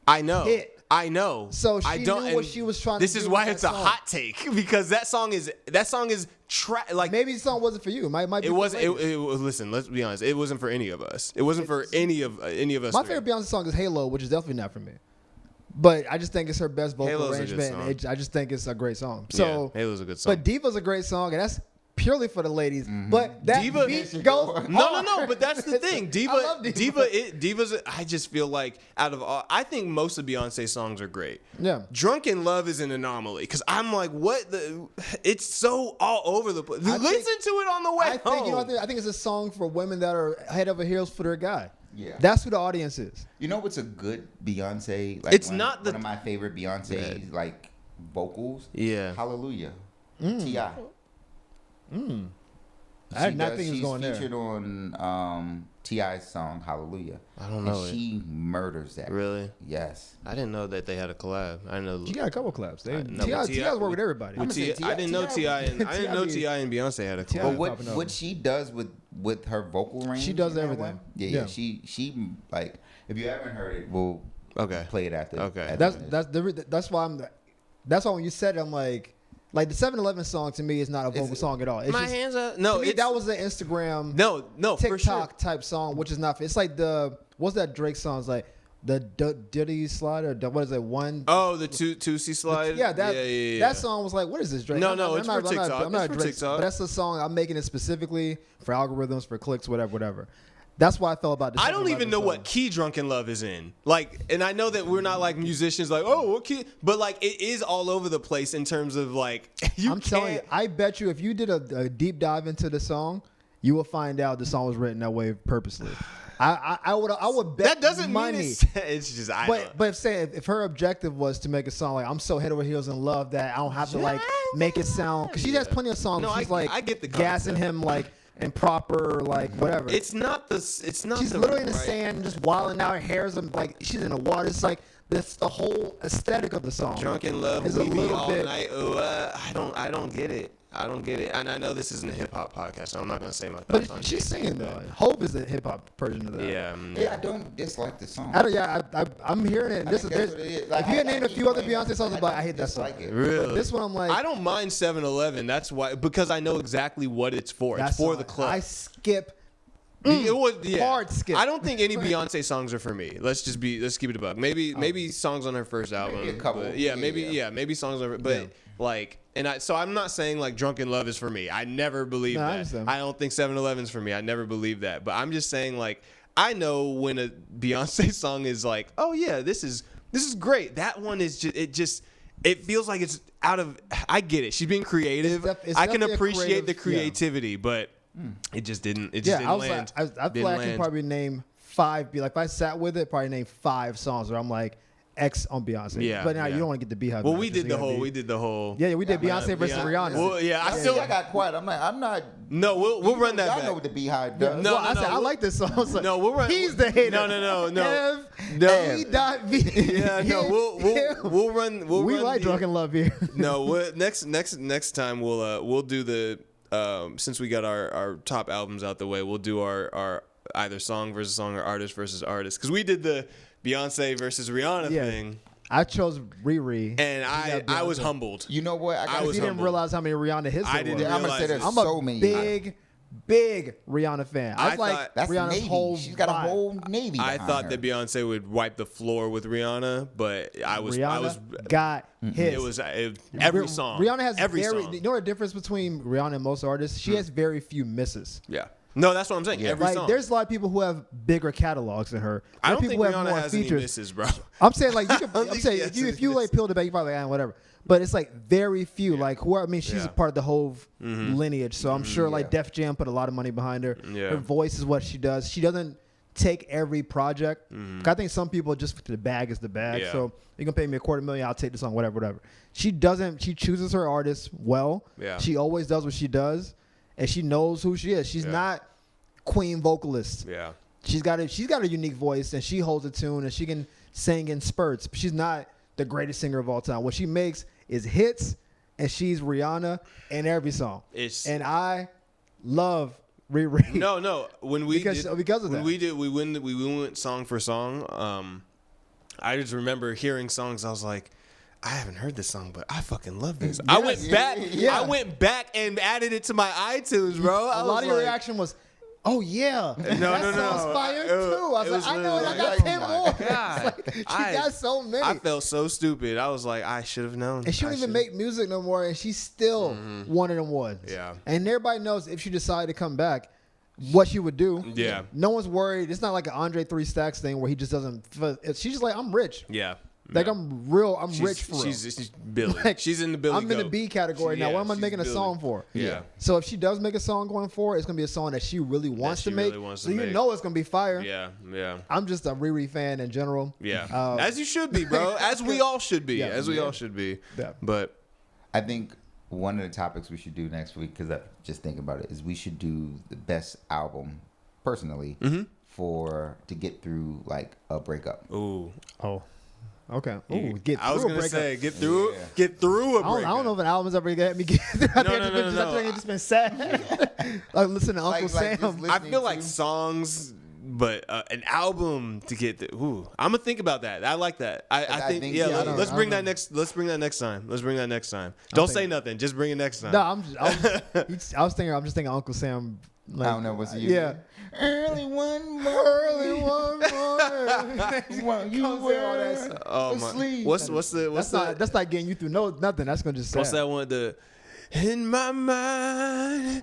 I know. Hit. I know. So she knew what she was trying to do. This is why it's a hot take because that song is like maybe the song wasn't for you. It might be. It wasn't. Listen, let's be honest. It wasn't for any of us. It wasn't for any of us. My favorite Beyonce song is Halo, which is definitely not for me. But I just think it's her best vocal Halo's arrangement. I just think it's a great song. So yeah, Halo's a good song. But Diva's a great song, and that's purely for the ladies. But that Diva beat goes no. But that's the thing. Diva. Diva's. I just feel like out of all, I think most of Beyonce's songs are great. Yeah. Drunken Love is an anomaly because I'm like, what the? It's so all over the place. Listen to it on the way home. I think it's a song for women that are head over heels for their guy. Yeah. That's who the audience is. You know what's a good Beyonce? Like it's one not of my favorite Beyonce like vocals. Yeah. Hallelujah. T.I. I did not think it was going there. She's featured on T.I.'s song Hallelujah. I don't know. And she murders that. Really? Yes. I didn't know that they had a collab. I didn't know. She got a couple collabs. T.I.'s worked with everybody. I didn't know T.I. and and Beyonce had a collab. But what she does with her vocal range, she does everything. Yeah. She like if you haven't heard it, we'll play it after. Okay. That's why that's why when you said it, I'm like the 7-Eleven song to me is not a vocal song at all. It's my hands up. No, that was an Instagram no TikTok for sure. type song, which is not. It's like what's that Drake song? It's like the Diddy slide or what is it? The 2C slide. That song was like, what is this Drake? No, it's for TikTok. I'm not a Drake, but that's the song I'm making it specifically for algorithms, for clicks, whatever. That's why I felt about this. I don't even know what key Drunken Love is in. Like, and I know that we're not like musicians, like, oh, what key? But like, it is all over the place in terms of like, I'm telling you, I bet you if you did a deep dive into the song, you will find out the song was written that way purposely. I would bet that doesn't money. Mean it's just if her objective was to make a song like I'm so head over heels in love that I don't have to like make it sound because she has plenty of songs. She's I get the gassing him like. And proper, like whatever. It's not. She's literally in the sand, just wilding out. Her hair's like she's in the water. It's like that's the whole aesthetic of the song. Drunken Love is a little all bit. Night. I don't get it. And I know this isn't a hip hop podcast, so I'm not gonna say my thoughts on it. But she's singing though. Hope is the hip hop version of that. Yeah. I don't dislike the song. I'm hearing it. If you had named a few other Beyonce songs, I hate that song. Really? But this one, I'm like, I don't mind 7-Eleven. That's why because I know exactly what it's for. It's for the club. I skip. It was hard skip. I don't think any Beyonce songs are for me. Let's keep it a buck. Maybe songs on her first album. Maybe a couple. Maybe songs on her. But like, so I'm not saying like Drunken Love is for me. I never believed that. I don't think 7-Eleven's for me. I never believed that. But I'm just saying like I know when a Beyonce song is like, oh yeah, this is great. That one is just it feels like it's out of. I get it. She's being creative. I can appreciate the creativity, but. It just didn't. It just didn't land. I feel like I can probably name 5. Like if I sat with it, probably name 5 songs where I'm like X on Beyonce. Yeah. But now you don't want to get the Beehive. Well, we did the whole. Yeah, we did Beyonce versus Rihanna. Well, I got quiet. I'm not. No, we'll run that back. I know what the Beehive does. No, I like this song. Like, no, we'll run. He's the hater. No. F-A.V. Yeah, no, we'll run. We like Drunken Love here. No, next time we'll do the. Since we got our top albums out the way, we'll do our either song versus song or artist versus artist. Because we did the Beyonce versus Rihanna thing. I chose Riri. And I was humbled. You know what? I didn't realize how many Rihanna hits there were. I'm going to say there's I'm so a many. big Rihanna fan. I I like thought- That's Rihanna's Navy. whole She's got a vibe. whole Navy. I behind thought her. that Beyonce would wipe the floor with Rihanna, but I was got hits. it was every song. Rihanna has every very. song. You know the difference between Rihanna and most artists? She has very few misses. Yeah. No, that's what I'm saying. Every Like song. there's a lot of people who have bigger catalogs than her. I There are don't think people who have Rihanna more has features. any misses, bro. I'm saying like you could, don't I'm think saying she if has you any like peel the back, you probably like whatever. But it's like very few. Like who I mean, she's Yeah. a part of the whole lineage. So I'm sure like Def Jam put a lot of money behind her. Yeah. Her voice is what she does. She doesn't take every project. I think some people just the bag is the bag. Yeah. So you can pay me $250,000, I'll take the song, whatever. She doesn't. She chooses her artists well. Yeah. She always does what she does, and she knows who she is. She's not queen vocalist. Yeah. She's got a unique voice, and she holds a tune, and she can sing in spurts. But she's not the greatest singer of all time. What she makes is hits, and she's Rihanna in every song. And I love Riri. No. When we Because of that. We went song for song. I just remember hearing songs. I was like, I haven't heard this song, but I fucking love this. I went back. Yeah. I went back and added it to my iTunes, bro. A lot of your reaction was, "Oh yeah, that song's fire too." I was like, "I know, and I got 10 more." God. She got so many. I felt so stupid. I was like, I should have known. And she don't even make music no more, and she's still one of them ones. Yeah. And everybody knows if she decided to come back, what she would do. Yeah. No one's worried. It's not like an Andre 3 Stacks thing where he just doesn't. She's just like, I'm rich. Yeah. Like Yeah. I'm real. I'm rich for real. She's Billy. Like, She's in the Billy. I'm in the goat. B category now. Yeah, What am I she's making a Billy. song for? Yeah. So if she does make a song going forward, it's gonna be a song that she really wants she to make. really wants so to you make. know it's gonna be fire. Yeah. I'm just a Riri fan in general. Yeah. As you should be, bro. As we all should be. Yeah. As we all should be. Yeah. But I think one of the topics we should do next week, because I just think about it, is we should do the best album, personally, to get through like a breakup. ooh. Oh. Okay. Ooh, get through I was a gonna breakup. say get through a I don't breakup. know if an album's ever gonna let me get through. I think No. I've just been sad. Like listen to Uncle Like Sam. just I feel like to- songs, but an album to get the. Ooh, I'm gonna think about that. I like that. I think yeah, I let's don't bring know. that next. Let's bring that next time. Let's bring that next time. Don't say nothing. Just bring it next time. No, I'm just thinking Uncle Sam. Like, I don't know what's you. Yeah. Early one more. Early one more. While you Comes in all that were Oh my. asleep. That's not getting you through nothing. That's gonna just sad. What's that one? The in my mind,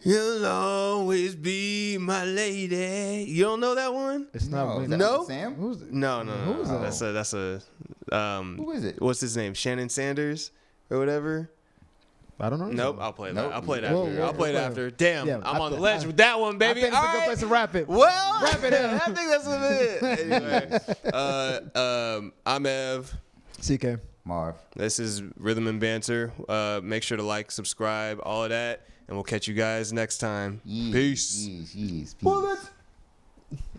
you'll always be my lady. You don't know that one? It's not No, really. is that No? Uncle Sam? Who's it? No. Who is that? That's a. Who is it? What's his name? Shannon Sanders or whatever. I don't know. Nope, I'll play that. Nope. I'll play it Whoa, after. whoa, I'll play it whoa. after. Damn, Yeah, I'm on the I- ledge with that one, I baby. think it's a All good right. place to wrap it. Well, Wrap it in. I think that's it. Anyway, I'm Ev. CK. Marv. This is Rhythm and Banter. Make sure to like, subscribe, all of that, and we'll catch you guys next time. Yeez, Peace. yeez, yeez, peace. Bullets.